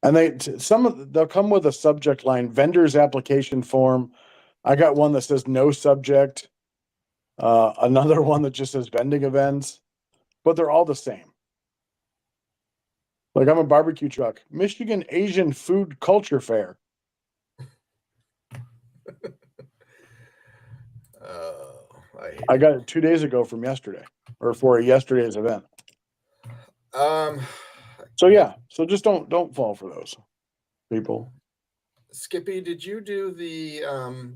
And they'll come with a subject line, vendor's application form. I got one that says no subject. Another one that just says vending events, but they're all the same. Like I'm a barbecue truck. Michigan Asian Food Culture Fair. I got it 2 days ago from yesterday, or for yesterday's event. Um, So yeah, so just don't fall for those people. Skippy, did you do the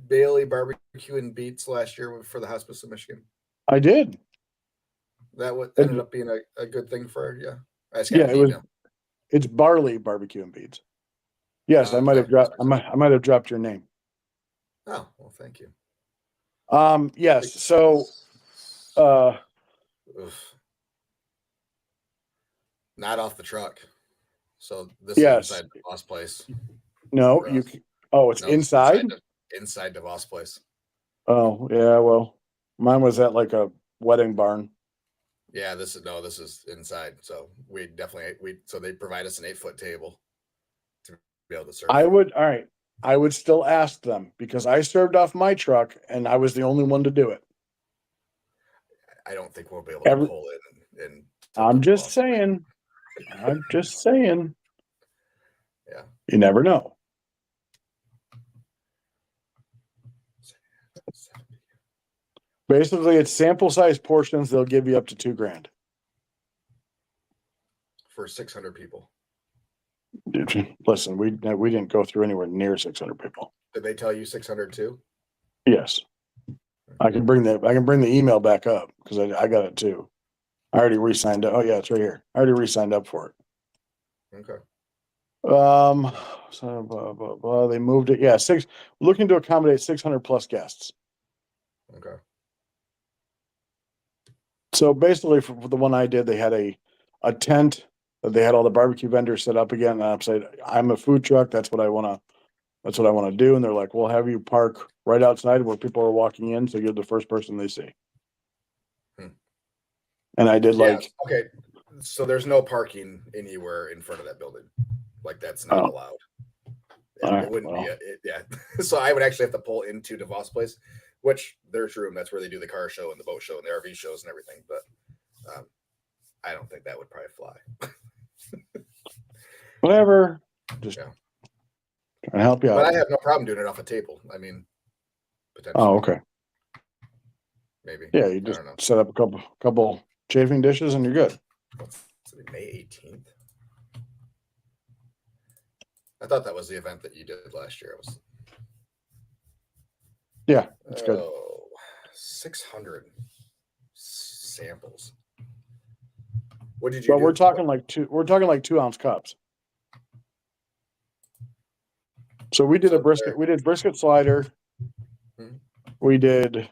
Bailey barbecue and beats last year for the Hospice of Michigan? I did. That ended up being a good thing for you. I just got Yeah, an it was. email. It's barley barbecue and beads. Yes, I might have dropped. I might have dropped your name. Oh well, thank you. Yes. So, Oof. Not off the truck. So this yes. is inside the boss place. No, you. Oh, it's inside. Inside the boss place. Oh yeah. Well, mine was at like a wedding barn. Yeah, this is inside. So so they provide us an 8-foot table to be able to serve. All right. I would still ask them because I served off my truck and I was the only one to do it. I don't think we'll be able to pull in. I'm just saying. I'm just saying. Yeah. You never know. Basically, it's sample size portions. They'll give you up to $2,000 for 600 people. Listen, we didn't go through anywhere near 600 people. Did they tell you 600 too? Yes, I can bring the email back up because I got it too. I already re-signed up. Oh yeah, it's right here. I already re-signed up for it. Okay. So blah, blah, blah. They moved it. Yeah, looking to accommodate 600 plus guests. Okay. So basically, for the one I did, they had a tent that they had all the barbecue vendors set up again. And I'm saying, I'm a food truck. That's what I want to do. And they're like, we'll have you park right outside where people are walking in, so you're the first person they see. And I did okay. So there's no parking anywhere in front of that building. Like that's not allowed. Yeah, it wouldn't be. Yeah. So I would actually have to pull into DeVos Place, which there's room. That's where they do the car show and the boat show and the RV shows and everything. But I don't think that would probably fly. Whatever. Just trying to help you out. But I have no problem doing it off a table. I mean, potentially. Oh, okay. Maybe. Yeah, you just set up a couple chafing dishes and you're good. May 18th. I thought that was the event that you did last year. Yeah, it's good. 600 samples. What did you But do? we're talking like 2-ounce cups. So we did brisket slider. We did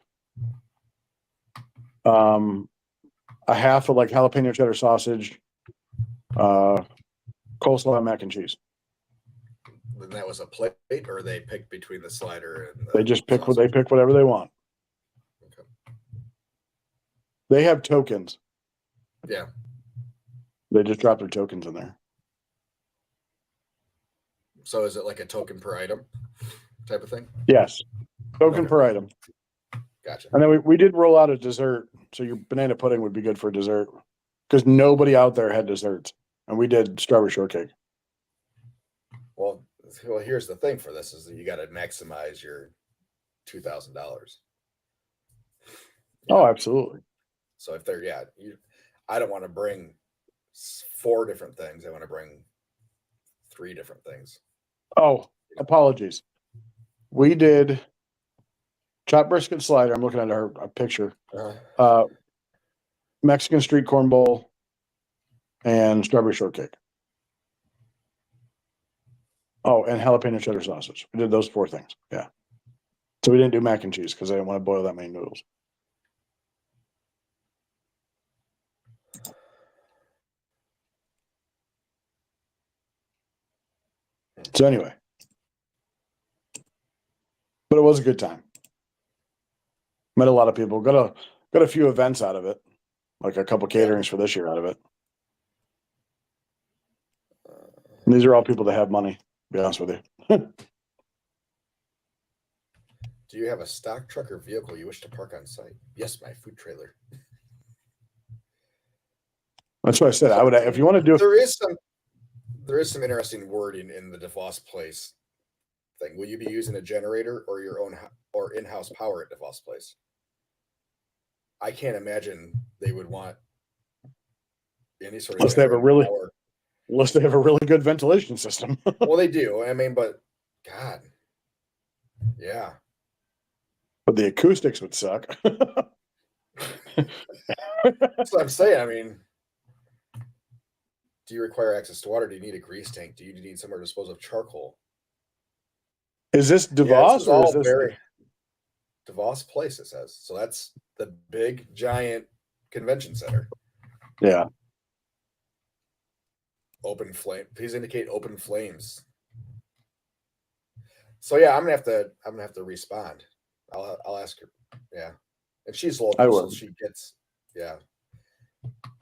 a half of like jalapeno cheddar sausage, coleslaw and mac and cheese. Then that was a plate, or they picked between the slider and they just pick whatever they want. Okay. They have tokens. Yeah. They just drop their tokens in there. So is it like a token per item type of thing? Yes. Token per item. Gotcha. And then we did roll out a dessert. So your banana pudding would be good for dessert because nobody out there had desserts. And we did strawberry shortcake. Well, here's the thing for this is that you got to maximize your $2,000. Oh, absolutely. So if I don't want to bring 4 different things. I want to bring 3 different things. Oh, apologies. We did chopped brisket slider. I'm looking at our picture. Mexican street corn bowl and strawberry shortcake. Oh, and jalapeno cheddar sausage. We did those 4 things. Yeah. So we didn't do mac and cheese because I didn't want to boil that many noodles. So anyway, but it was a good time. Met a lot of people. Got a few events out of it, like a couple caterings for this year out of it. And these are all people that have money. To be honest with you. Do you have a stock truck or vehicle you wish to park on site? Yes, my food trailer. That's what I said. I would, if you want to do. There is some There is some interesting wording in the DeVos Place thing. Will you be using a generator or your own or in-house power at DeVos Place? I can't imagine they would want any sort of Unless they have a really, power. unless they have a really good ventilation system. Well, they do. I mean, but God, yeah. But the acoustics would suck. That's what I'm saying. I mean, do you require access to water? Do you need a grease tank? Do you need somewhere to dispose of charcoal? Is this Yeah, DeVos this is or is all this very DeVos Place, it says. So that's the big, giant convention center. Yeah. Open flame. Please indicate open flames. So yeah, I'm gonna have to respond. I'll ask her. Yeah, and she's I local, will. so she gets. Yeah,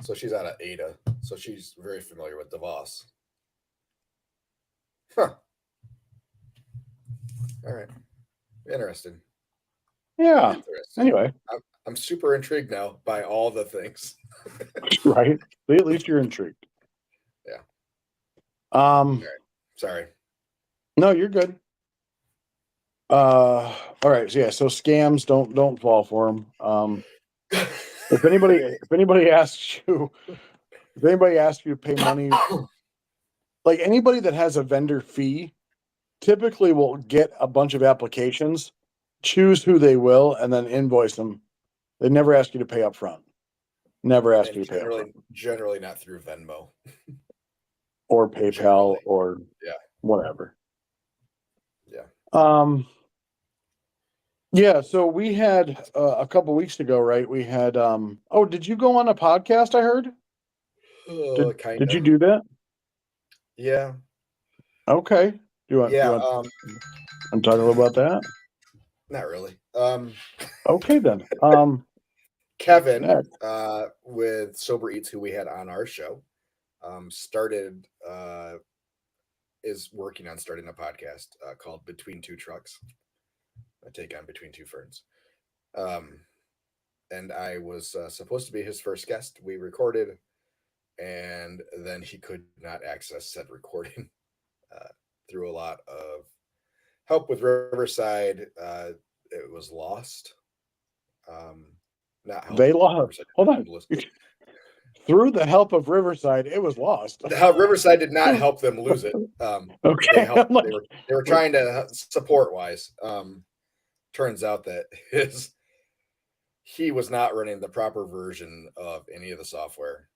so she's out of Ada, so she's very familiar with DeVos. Huh. All right. Interesting. Yeah. Interesting. Anyway, I'm super intrigued now by all the things. right. At least you're intrigued. Yeah. Um. Sorry. No, you're good. All right. So yeah. So scams, don't fall for them. If anybody asks you to pay money, like anybody that has a vendor fee, typically will get a bunch of applications, choose who they will, and then invoice them. They never ask you to pay up front. Never ask And you to pay up front. generally not through Venmo Or PayPal Generally. or Yeah. whatever. Yeah. Yeah, so we had a couple weeks ago, right? We had oh, did you go on a podcast, I heard? Did you do that? Yeah. Okay. Do you want Yeah. I'm talking a little about that? Not really. Okay then. Kevin, next. with Sober Eats, who we had on our show, is working on starting a podcast called Between Two Trucks. I take on Between Two Ferns. And I was supposed to be his first guest. We recorded, and then he could not access said recording through a lot of help with Riverside. It was lost. Not help. They lost. Riverside Hold on. Through the help of Riverside, it was lost. Riverside did not help them lose it. Okay. They helped. They were trying to support wise. Turns out that he was not running the proper version of any of the software.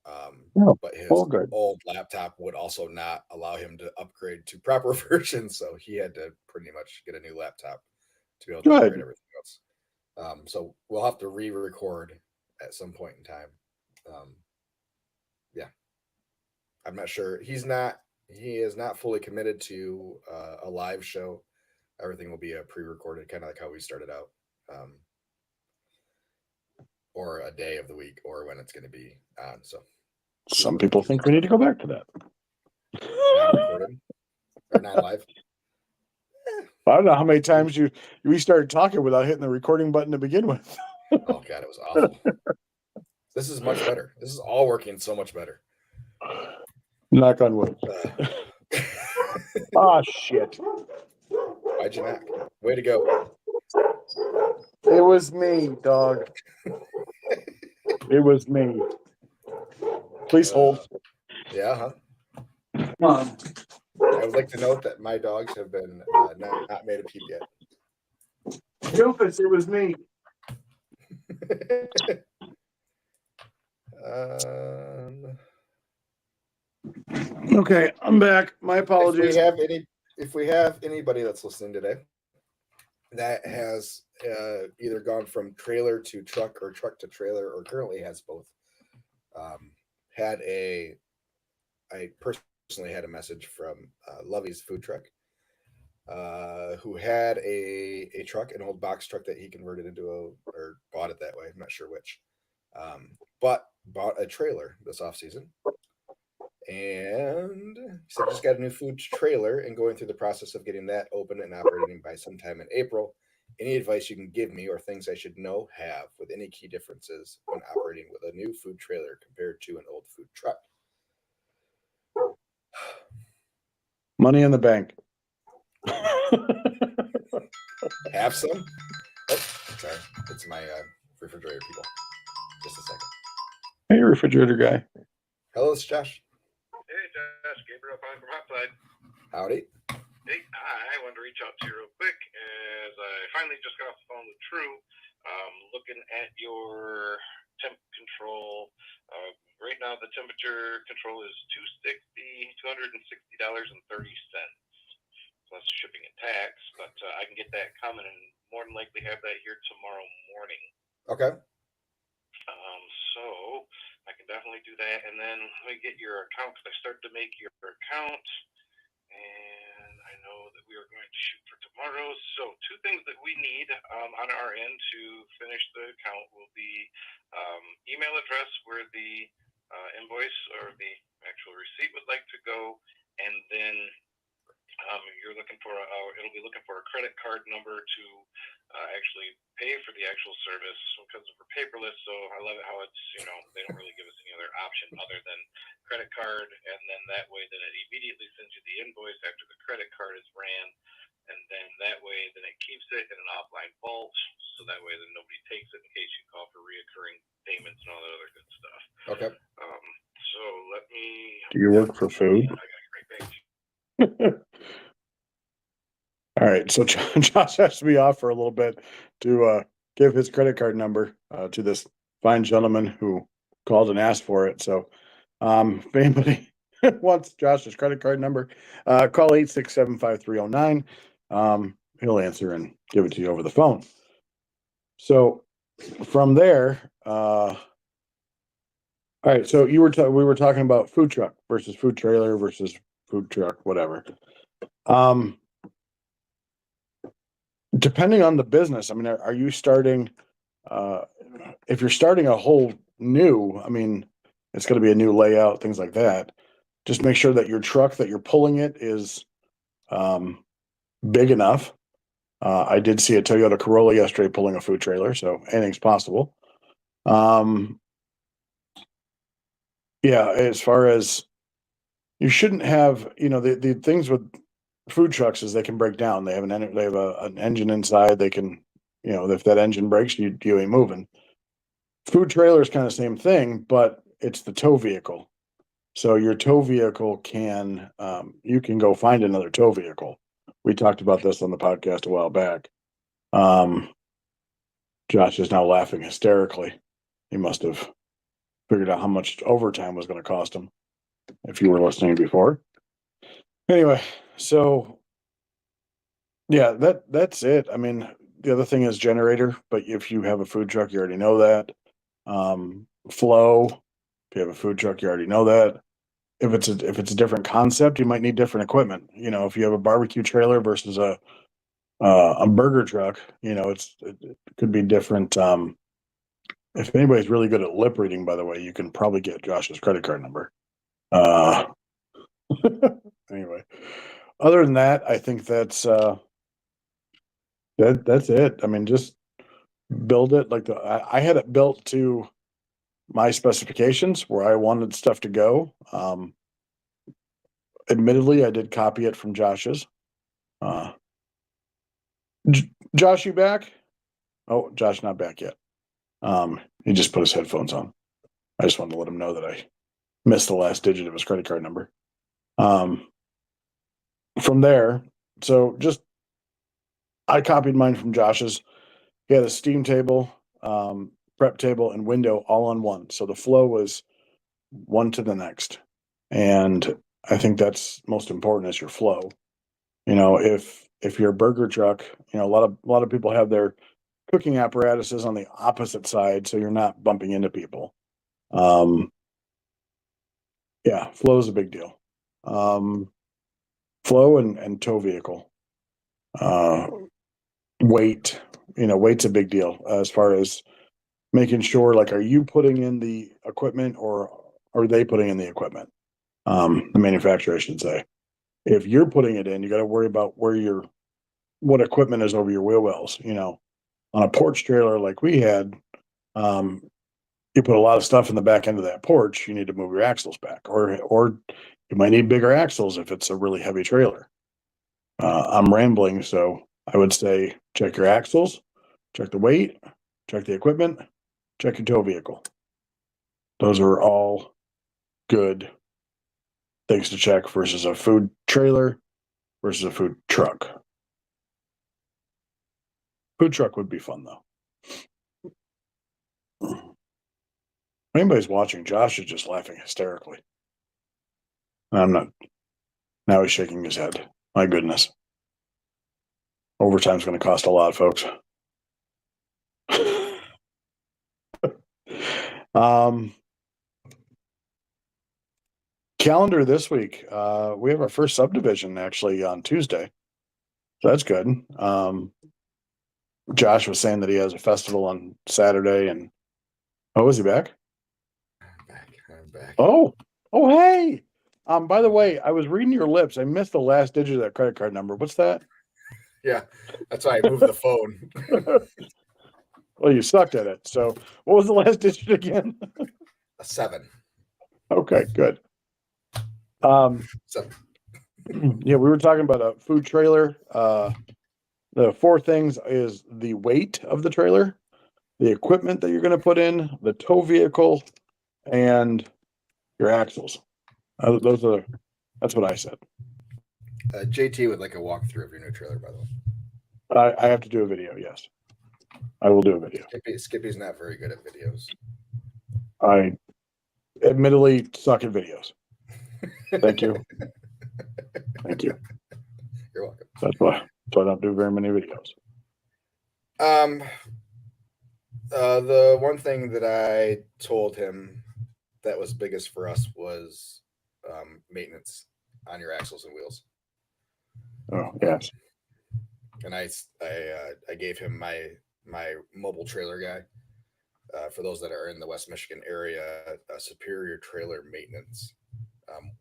But his old laptop would also not allow him to upgrade to proper versions, so he had to pretty much get a new laptop to be able to upgrade everything else. So we'll have to re-record at some point in time. Yeah, I'm not sure. He is not fully committed to a live show. Everything will be a pre-recorded, kind of like how we started out, or a day of the week, or when it's going to be on. So some people think we need to go back to that. Not recorded or not live. I don't know how many times we started talking without hitting the recording button to begin with. Oh God, it was awful. This is much better. This is all working so much better. Knock on wood. Ah, shit. Why'd you knock? Way to go. It was me, dog. It was me. Please hold. Yeah, huh? Come on. I would like to note that my dogs have been not made a peep yet. Rufus, it was me. Okay, I'm back. My apologies. If we have anybody that's listening today that has either gone from trailer to truck or truck to trailer, or currently has both, I personally had a message from Lovey's food truck, who had a truck, an old box truck that he converted into or bought it that way. I'm not sure which, but bought a trailer this off season. And he said, just got a new food trailer and going through the process of getting that open and operating by sometime in April. Any advice you can give me or things I should have with any key differences when operating with a new food trailer compared to an old food truck? Money in the bank. Have some. Oh, sorry. It's my refrigerator people. Just a second. Hey, refrigerator guy. Hello, it's Josh. Hey, Josh, Gabriel calling from outside. Howdy. Hey, I wanted to reach out to you real quick as I finally just got off the phone with True. Looking at your temp control. Right now, the temperature control is $260.30 plus shipping and tax. But I can get that coming and more than likely have that here tomorrow morning. Okay. So I can definitely do that. And then let me get your account because I started to make your account. And I know that we are going to shoot for tomorrow. So two things that we need on our end to finish the account will be email address where the invoice or the actual receipt would like to go, and then you're looking for it'll be looking for a credit card number to actually pay for the actual service because we're paperless. So I love it how it's they don't really give us any other option other than credit card, and then that way then it immediately sends you the invoice after the credit card is ran, and then that way then it keeps it in an offline vault, so that way then nobody takes it in case you call for reoccurring payments and all that other good stuff. Okay. So let me. Do you work for food? I got a great page. All right, so Josh has to be off for a little bit to give his credit card number to this fine gentleman who called and asked for it. So if anybody wants Josh's credit card number, call 867-5309. He'll answer and give it to you over the phone. So from there, all right, so we were talking about food truck versus food trailer versus food truck, whatever. Depending on the business, I mean, are you starting, if you're starting a whole new, I mean, it's going to be a new layout, things like that. Just make sure that your truck that you're pulling it is big enough. I did see a Toyota Corolla yesterday pulling a food trailer, so anything's possible. Yeah, as far as you shouldn't have, the things with food trucks is they can break down. They have an engine inside. They can, if that engine breaks, you ain't moving. Food trailer is kind of the same thing, but it's the tow vehicle. So your tow vehicle can, you can go find another tow vehicle. We talked about this on the podcast a while back. Josh is now laughing hysterically. He must have figured out how much overtime was going to cost him if you were listening before. Anyway, so yeah, that's it. I mean, the other thing is generator, but if you have a food truck, you already know that. Flow, if you have a food truck, you already know that. If it's a different concept, you might need different equipment. If you have a barbecue trailer versus a burger truck, it could be different. If anybody's really good at lip reading, by the way, you can probably get Josh's credit card number. Anyway, other than that, I think that's it. I mean, just build it like I had it built to my specifications where I wanted stuff to go. Admittedly, I did copy it from Josh's. Josh, you back? Oh, Josh, not back yet. He just put his headphones on. I just wanted to let him know that I missed the last digit of his credit card number. From there, so just I copied mine from Josh's. He had a steam table, prep table, and window all on one. So the flow was one to the next. And I think that's most important is your flow. If you're a burger truck, a lot of people have their cooking apparatuses on the opposite side, so you're not bumping into people. Yeah, flow is a big deal. Flow and tow vehicle. Weight, weight's a big deal as far as making sure, like, are you putting in the equipment or are they putting in the equipment? The manufacturer, I should say. If you're putting it in, you got to worry about what equipment is over your wheel wells. On a porch trailer like we had, you put a lot of stuff in the back end of that porch, you need to move your axles back, or you might need bigger axles if it's a really heavy trailer. I'm rambling, so I would say check your axles, check the weight, check the equipment, check your tow vehicle. Those are all good things to check versus a food trailer versus a food truck. Food truck would be fun though. If anybody's watching, Josh is just laughing hysterically. I'm not. Now he's shaking his head. My goodness. Overtime's going to cost a lot, folks. Calendar this week. We have our first subdivision actually on Tuesday. So that's good. Josh was saying that he has a festival on Saturday, and is he back? I'm back. Oh, hey. By the way, I was reading your lips. I missed the last digit of that credit card number. What's that? Yeah, that's why I moved the phone. Well, you sucked at it. So what was the last digit again? A 7. Okay, good. So Yeah, we were talking about a food trailer. The 4 things is the weight of the trailer, the equipment that you're going to put in, the tow vehicle, and your axles. That's what I said. JT would like a walkthrough of your new trailer, by the way. I have to do a video. Yes, I will do a video. Skippy's not very good at videos. I admittedly suck at videos. Thank you. Thank you. You're welcome. That's why I don't do very many videos. The one thing that I told him that was biggest for us was maintenance on your axles and wheels. Oh, yes. And I gave him my mobile trailer guy. For those that are in the West Michigan area, Superior Trailer Maintenance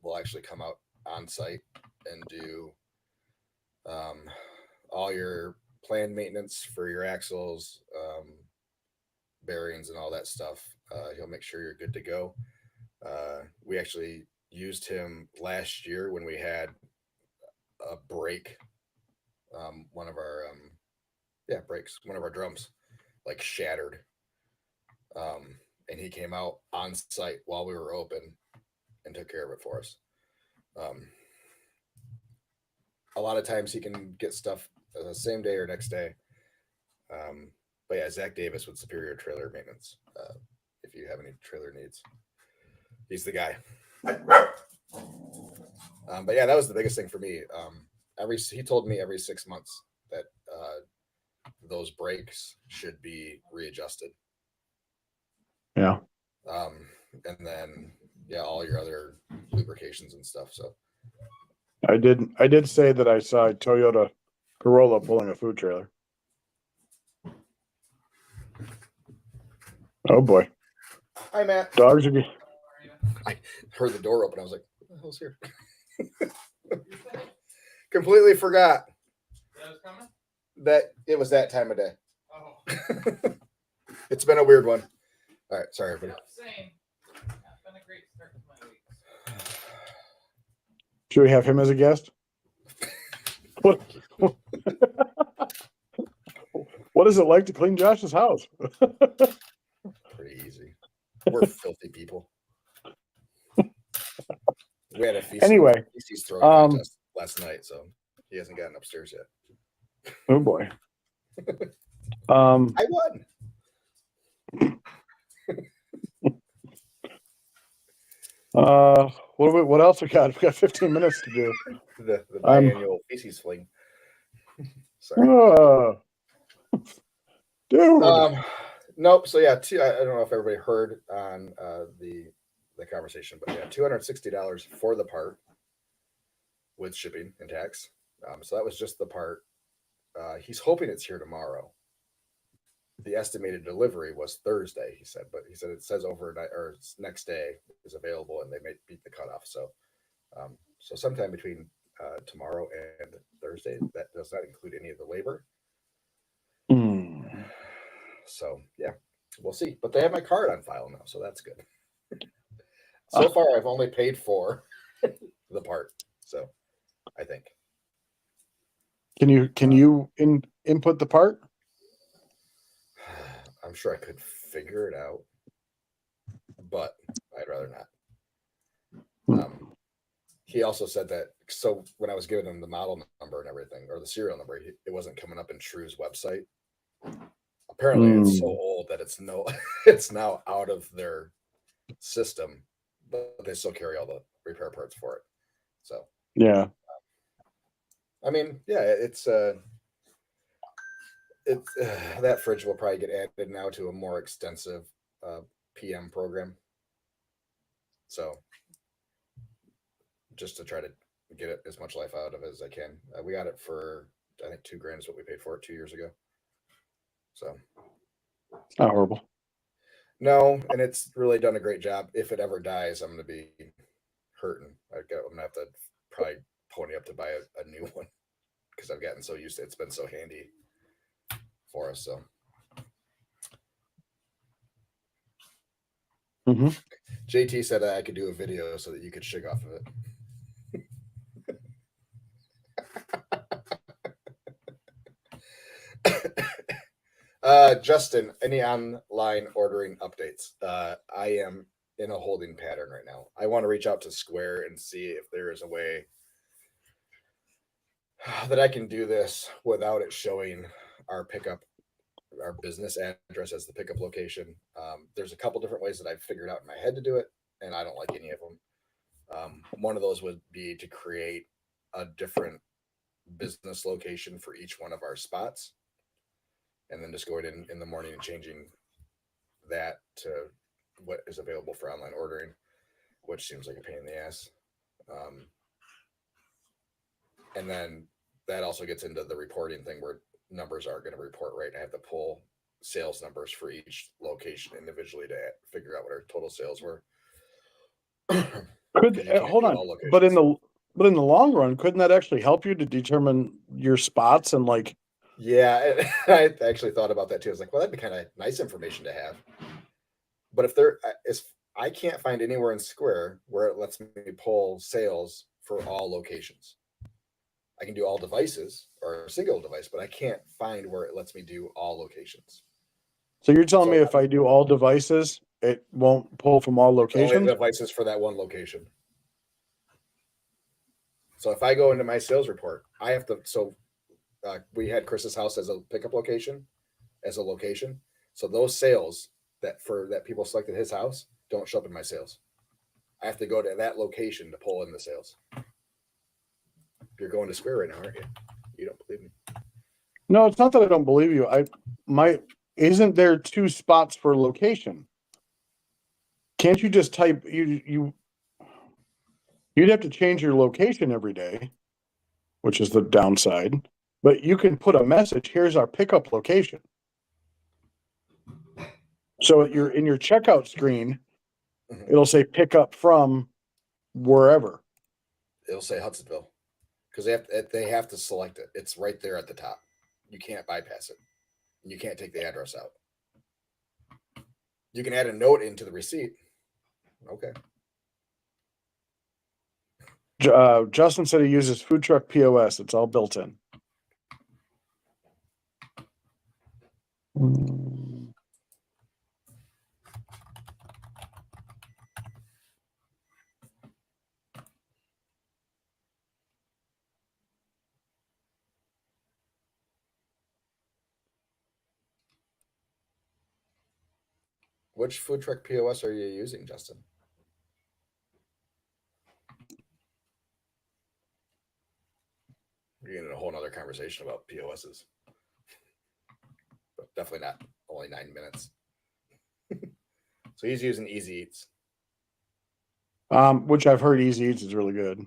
will actually come out on site and do all your planned maintenance for your axles, bearings, and all that stuff. He'll make sure you're good to go. We actually used him last year when we had a break. One of our breaks. One of our drums like shattered. And he came out on site while we were open and took care of it for us. A lot of times he can get stuff the same day or next day. But yeah, Zach Davis with Superior Trailer Maintenance. If you have any trailer needs, he's the guy. But yeah, that was the biggest thing for me. He told me every 6 months that those brakes should be readjusted. Yeah. And then all your other lubrications and stuff. So I did say that I saw a Toyota Corolla pulling a food trailer. Oh boy. Hi, Matt. Dogs are. I heard the door open. I was like, what the hell's here? Completely forgot that it was that time of day. Oh. It's been a weird one. All right. Sorry, everybody. Same. It's been a great start to my week. Should we have him as a guest? What is it like to clean Josh's house? Pretty easy. We're filthy people. We had a feces throwing contest last night, so he hasn't gotten upstairs yet. Oh boy. I won. What else we got? We got 15 minutes to do. The biannual feces fling. Sorry. Dude. Nope. So yeah, I don't know if everybody heard on the conversation, but yeah, $260 for the part with shipping and tax. So that was just the part. He's hoping it's here tomorrow. The estimated delivery was Thursday, he said, but he said it says overnight or next day is available, and they may beat the cutoff. So, so sometime between tomorrow and Thursday. That does not include any of the labor. Mm. So yeah, we'll see. But they have my card on file now, so that's good. So far, I've only paid for the part, so I think. Can you input the part? I'm sure I could figure it out, but I'd rather not. He also said that, so when I was giving him the model number and everything, or the serial number, it wasn't coming up in True's website. Apparently, it's so old that it's it's now out of their system, but they still carry all the repair parts for it. So Yeah. I mean, yeah, it's that fridge will probably get added now to a more extensive PM program. So just to try to get it as much life out of it as I can. We got it for, I think, $2,000 is what we paid for it 2 years ago. So not horrible. No, and it's really done a great job. If it ever dies, I'm going to be hurting. I'm going to have to probably pony up to buy a new one because I've gotten so used to it. It's been so handy for us. So JT said I could do a video so that you could shake off of it. Justin, any online ordering updates? I am in a holding pattern right now. I want to reach out to Square and see if there is a way that I can do this without it showing our business address as the pickup location. There's a couple different ways that I've figured out in my head to do it, and I don't like any of them. One of those would be to create a different business location for each one of our spots, and then just going in the morning and changing that to what is available for online ordering, which seems like a pain in the ass. And then that also gets into the reporting thing where numbers aren't going to report right. I have to pull sales numbers for each location individually to figure out what our total sales were. Hold on, but in the long run, couldn't that actually help you to determine your spots and like? Yeah, I actually thought about that too. I was like, well, that'd be kind of nice information to have. But if there is, I can't find anywhere in Square where it lets me pull sales for all locations. I can do all devices or a single device, but I can't find where it lets me do all locations. So you're telling me if I do all devices, it won't pull from all locations? Only devices for that one location. So if I go into my sales report, I have to. So we had Chris's house as a pickup location, as a location. So those sales that people selected his house don't show up in my sales. I have to go to that location to pull in the sales. You're going to Square right now, aren't you? You don't believe me? No, it's not that I don't believe you. Isn't there 2 spots for location? Can't you just type you'd have to change your location every day, which is the downside. But you can put a message, here's our pickup location. So you're in your checkout screen, it'll say pick up from wherever. It'll say Hudsonville. Because they have to select it. It's right there at the top. You can't bypass it. And you can't take the address out. You can add a note into the receipt. Okay. Justin said he uses food truck POS. It's all built in. Which food truck POS are you using, Justin? We're getting a whole nother conversation about POSs. But definitely not only 9 minutes. So he's using Easy Eats. Which I've heard Easy Eats is really good.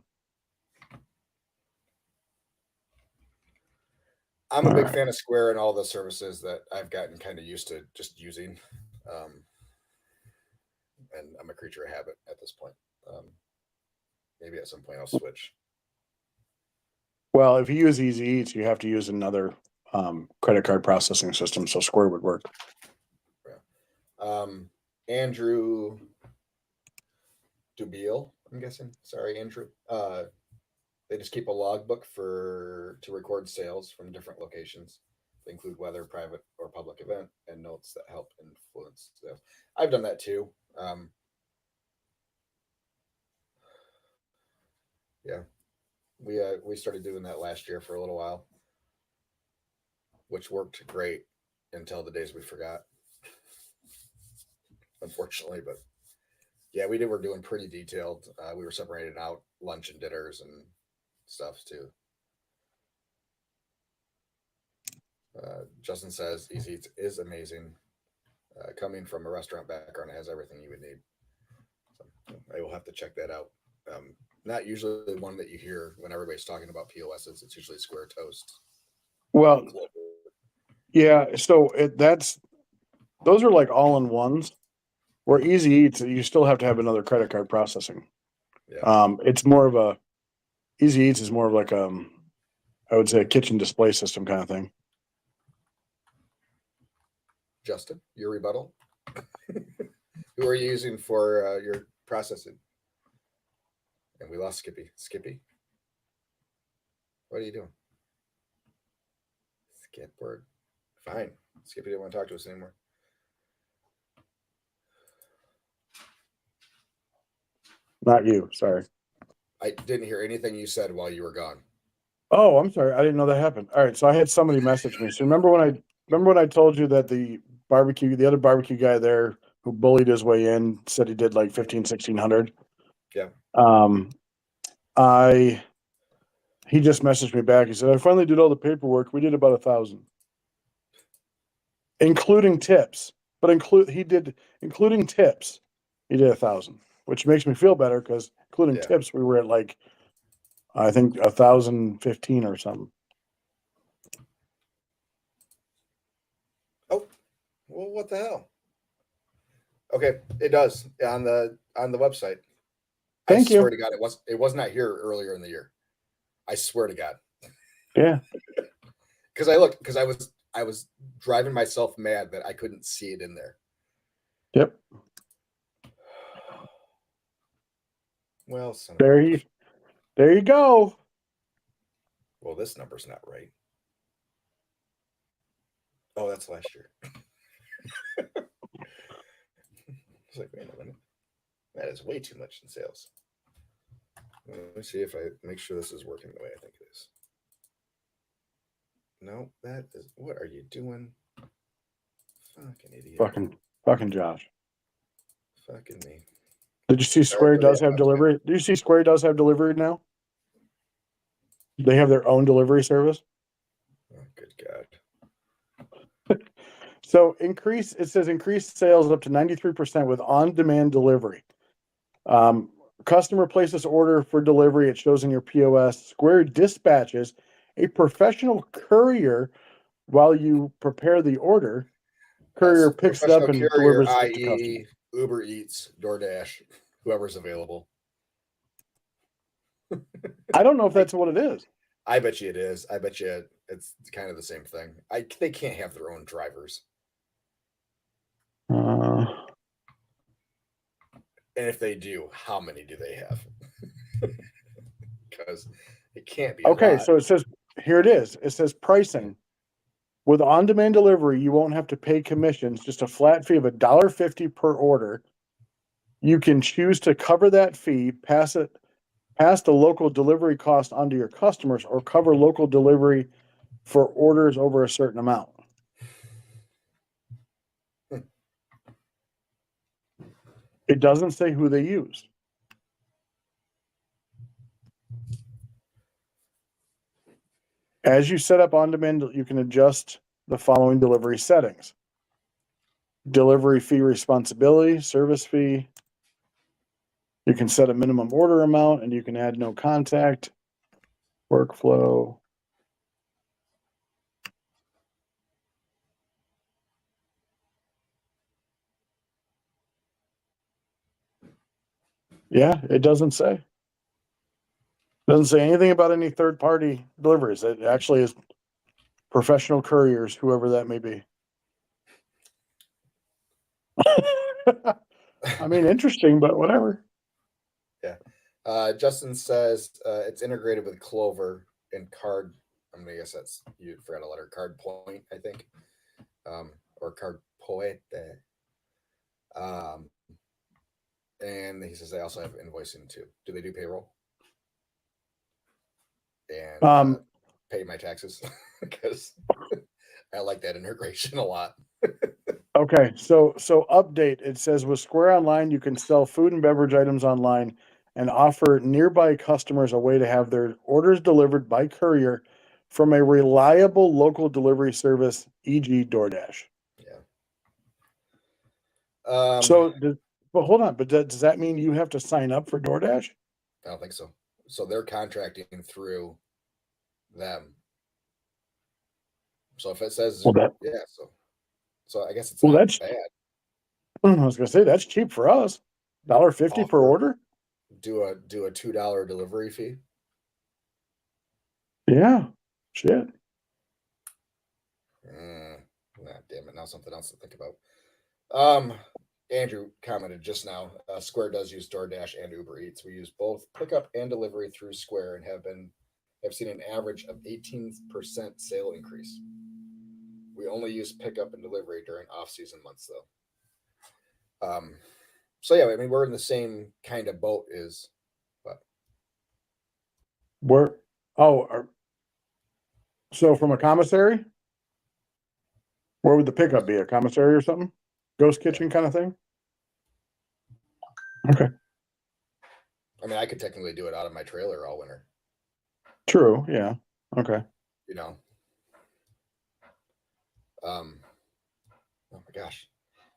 I'm a big fan of Square and all the services that I've gotten kind of used to just using. And I'm a creature of habit at this point. Maybe at some point I'll switch. Well, if you use Easy Eats, you have to use another credit card processing system, so Square would work. Yeah. Andrew Dubiel, I'm guessing. Sorry, Andrew. They just keep a logbook to record sales from different locations. They include weather, private or public event, and notes that help influence sales. I've done that too. Yeah, we started doing that last year for a little while, which worked great until the days we forgot. Unfortunately, but yeah, we're doing pretty detailed. We were separating out lunch and dinners and stuff too. Justin says Easy Eats is amazing. Coming from a restaurant background, it has everything you would need. So I will have to check that out. Not usually the one that you hear when everybody's talking about POSs. It's usually Square Toast. Well, yeah. So those are like all in ones. Where Easy Eats, you still have to have another credit card processing. Yeah. It's more of a Easy Eats is more of like I would say a kitchen display system kind of thing. Justin, your rebuttal. Who are you using for your processing? And we lost Skippy. Skippy, what are you doing? Skip word. Fine. Skippy didn't want to talk to us anymore. Not you, sorry. I didn't hear anything you said while you were gone. Oh, I'm sorry. I didn't know that happened. All right, so I had somebody message me. So remember when I told you that the other barbecue guy there who bullied his way in said he did like 1,500, 1,600. Yeah. He just messaged me back. He said, I finally did all the paperwork. We did about 1,000. Including tips. But including tips, he did 1,000, which makes me feel better because including Yeah. tips, we were at like I think 1,015 or something. Oh, well, what the hell? Okay, it does on the website. Thank I you. swear to God, it was not here earlier in the year. I swear to God. Yeah. Because I was driving myself mad that I couldn't see it in there. Yep. Well, There you go. Well, this number's not right. Oh, that's last year. It's like, wait a minute. That is way too much in sales. Let me see if I make sure this is working the way I think it is. No, that is. What are you doing? Fucking idiot. Fucking Josh. Fucking me. Did you see Square does have delivery? Do you see Square does have delivery now? They have their own delivery service. Oh, good God. So it says increased sales up to 93% with on-demand delivery. Customer places order for delivery. It shows in your POS. Square dispatches a professional courier while you prepare the order. Courier picks it up and courier, delivers it to customer. i.e., Uber Eats, DoorDash, whoever's available. I don't know if that's what it is. I bet you it is. I bet you it's kind of the same thing. They can't have their own drivers. And if they do, how many do they have? Because it can't be. Okay, so it says here it is. It says pricing. With on-demand delivery, you won't have to pay commissions, just a flat fee of $1.50 per order. You can choose to cover that fee, pass the local delivery cost onto your customers, or cover local delivery for orders over a certain amount. It doesn't say who they use. As you set up on-demand, you can adjust the following delivery settings. Delivery fee responsibility, service fee. You can set a minimum order amount and you can add no contact, workflow. Yeah, it doesn't say. It doesn't say anything about any third-party deliveries. It actually is professional couriers, whoever that may be. I mean, interesting, but whatever. Justin says it's integrated with Clover and Card. I mean, I guess that's you forgot a letter. Card Point, I think, or Card Poet. And he says they also have invoicing too. Do they do payroll? And pay my taxes because I like that integration a lot. Okay, so update. It says with Square Online, you can sell food and beverage items online and offer nearby customers a way to have their orders delivered by courier from a reliable local delivery service, e.g., DoorDash. Yeah. But hold on. But does that mean you have to sign up for DoorDash? I don't think so. So they're contracting through them. So if it says, so I guess it's not that's bad. I was gonna say that's cheap for us. $1.50 per order. Do a $2 delivery fee. Yeah, shit. Damn it! Now something else to think about. Andrew commented just now. Square does use DoorDash and Uber Eats. We use both pickup and delivery through Square and have seen an average of 18% sale increase. We only use pickup and delivery during off-season months, though. So yeah, I mean we're in the same kind of boat So from a commissary, where would the pickup be? A commissary or something? Ghost kitchen kind of thing? Okay. I mean, I could technically do it out of my trailer all winter. True. Yeah. Okay. You know. Oh my gosh.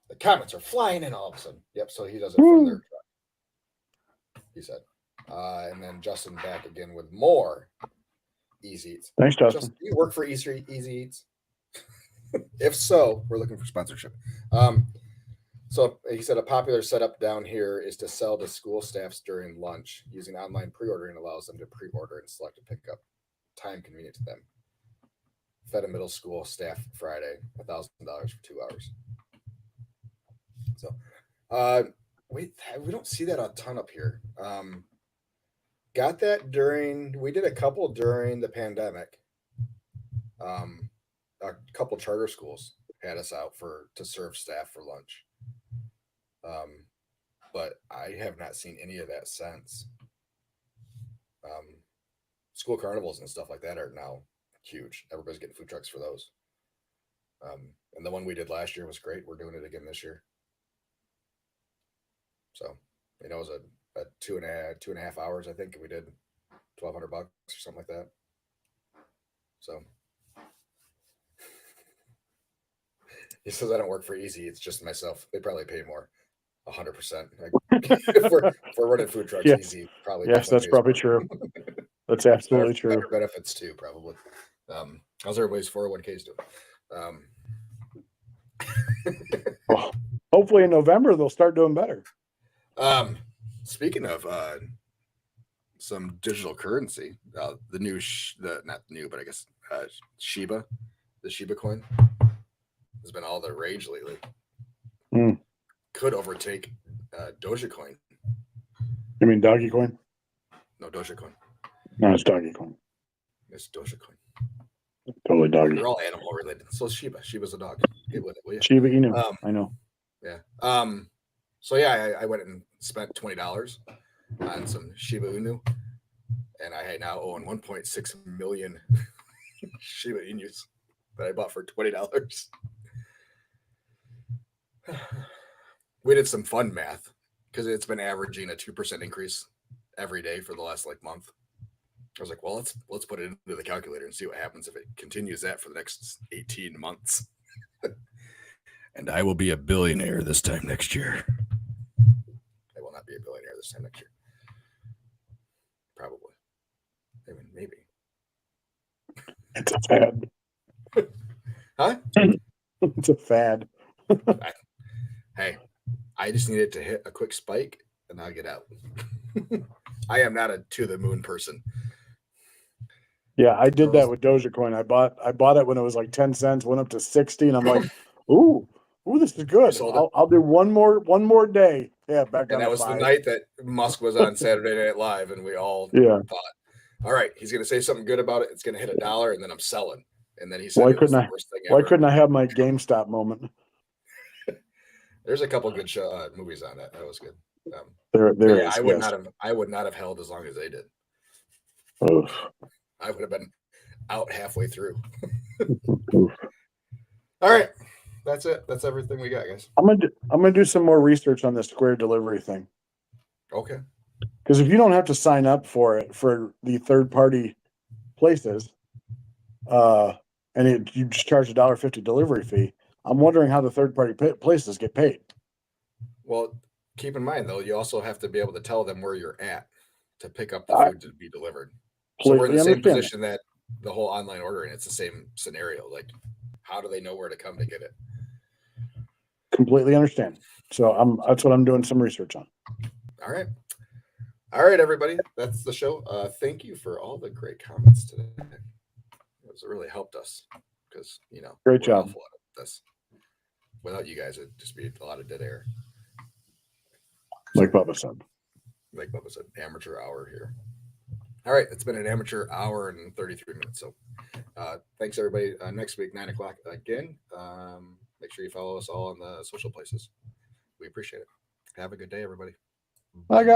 The comments are flying in all of a sudden. Yep, so he does it from their truck. He said. And then Justin back again with more Easy Eats. Thanks, Justin. Do you work for Easy Eats? If so, we're looking for sponsorship. So he said a popular setup down here is to sell to school staffs during lunch. Using online pre-ordering allows them to pre-order and select a pickup time convenient to them. Fed a middle school staff Friday, $1,000 for 2 hours. So we don't see that a ton up here. Got that we did a couple during the pandemic. A couple charter schools had us out to serve staff for lunch. But I have not seen any of that since. School carnivals and stuff like that are now huge. Everybody's getting food trucks for those. And the one we did last year was great. We're doing it again this year. So, it was a 2.5 hours, I think. We did $1,200 or something like that. So he says I don't work for Easy. It's just myself. They probably pay more. 100%. If we're running food trucks, yes. Easy probably. Yes, that's probably true. That's absolutely true. Better benefits too, probably. How's everybody's 401ks doing? Well, hopefully in November they'll start doing better. Speaking of some digital currency, the new not new, but I guess Shiba, the Shiba coin has been all the rage lately. Could overtake Dogecoin. You mean Doggy Coin? No, Dogecoin. No, it's Doggy Coin. It's Dogecoin. Totally doggy. They're all animal related. So Shiba. Shiba's a dog. Get with it, will you? Shiba Inu. I know. Yeah. So yeah, I went and spent $20 on some Shiba Inu, and I now own 1.6 million Shiba Inus that I bought for $20. We did some fun math because it's been averaging a 2% increase every day for the last month. I was like, well, let's put it into the calculator and see what happens if it continues that for the next 18 months. And I will be a billionaire this time next year. I will not be a billionaire this time next year. Probably. I mean, maybe. It's a fad. Huh? It's a fad. Hey, I just need it to hit a quick spike and I'll get out. I am not a to the moon person. Yeah, I did that with Dogecoin. I bought it when it was 10 cents, went up to 60, and I'm like, ooh, Ooh, this is good. sold it. I'll do one more day. Yeah, back down And that to was 5. the night that Musk was on Saturday Night Live, and we all Yeah. thought, all right, he's going to say something good about it. It's going to hit $1, and then I'm selling. And then he said Why it was couldn't the I? worst thing Why ever. couldn't I have my GameStop moment? There's a couple good movies on that. That was good. There Yeah, is. I would Yes. not have held as long as they did. Oof. I would have been out halfway through. Oof. All right, that's it. That's everything we got, guys. I'm gonna do some more research on this Square delivery thing. Okay. Because if you don't have to sign up for it for the third party places, and you just charge $1.50 delivery fee, I'm wondering how the third party places get paid. Well, keep in mind though, you also have to be able to tell them where you're at to pick up the food to be delivered. So we're in the same position that the whole online ordering. It's the same scenario. Like, how do they know where to come to get it? Completely understand. So that's what I'm doing some research on. All right, everybody. That's the show. Thank you for all the great comments today. It really helped us because Great job. helpful at this. Without you guys, it'd just be a lot of dead air. Like Bubba said. Like Bubba said, amateur hour here. All right, it's been an amateur hour and 33 minutes. So thanks everybody. Next week, 9 o'clock again. Make sure you follow us all on the social places. We appreciate it. Have a good day, everybody. Bye, guys.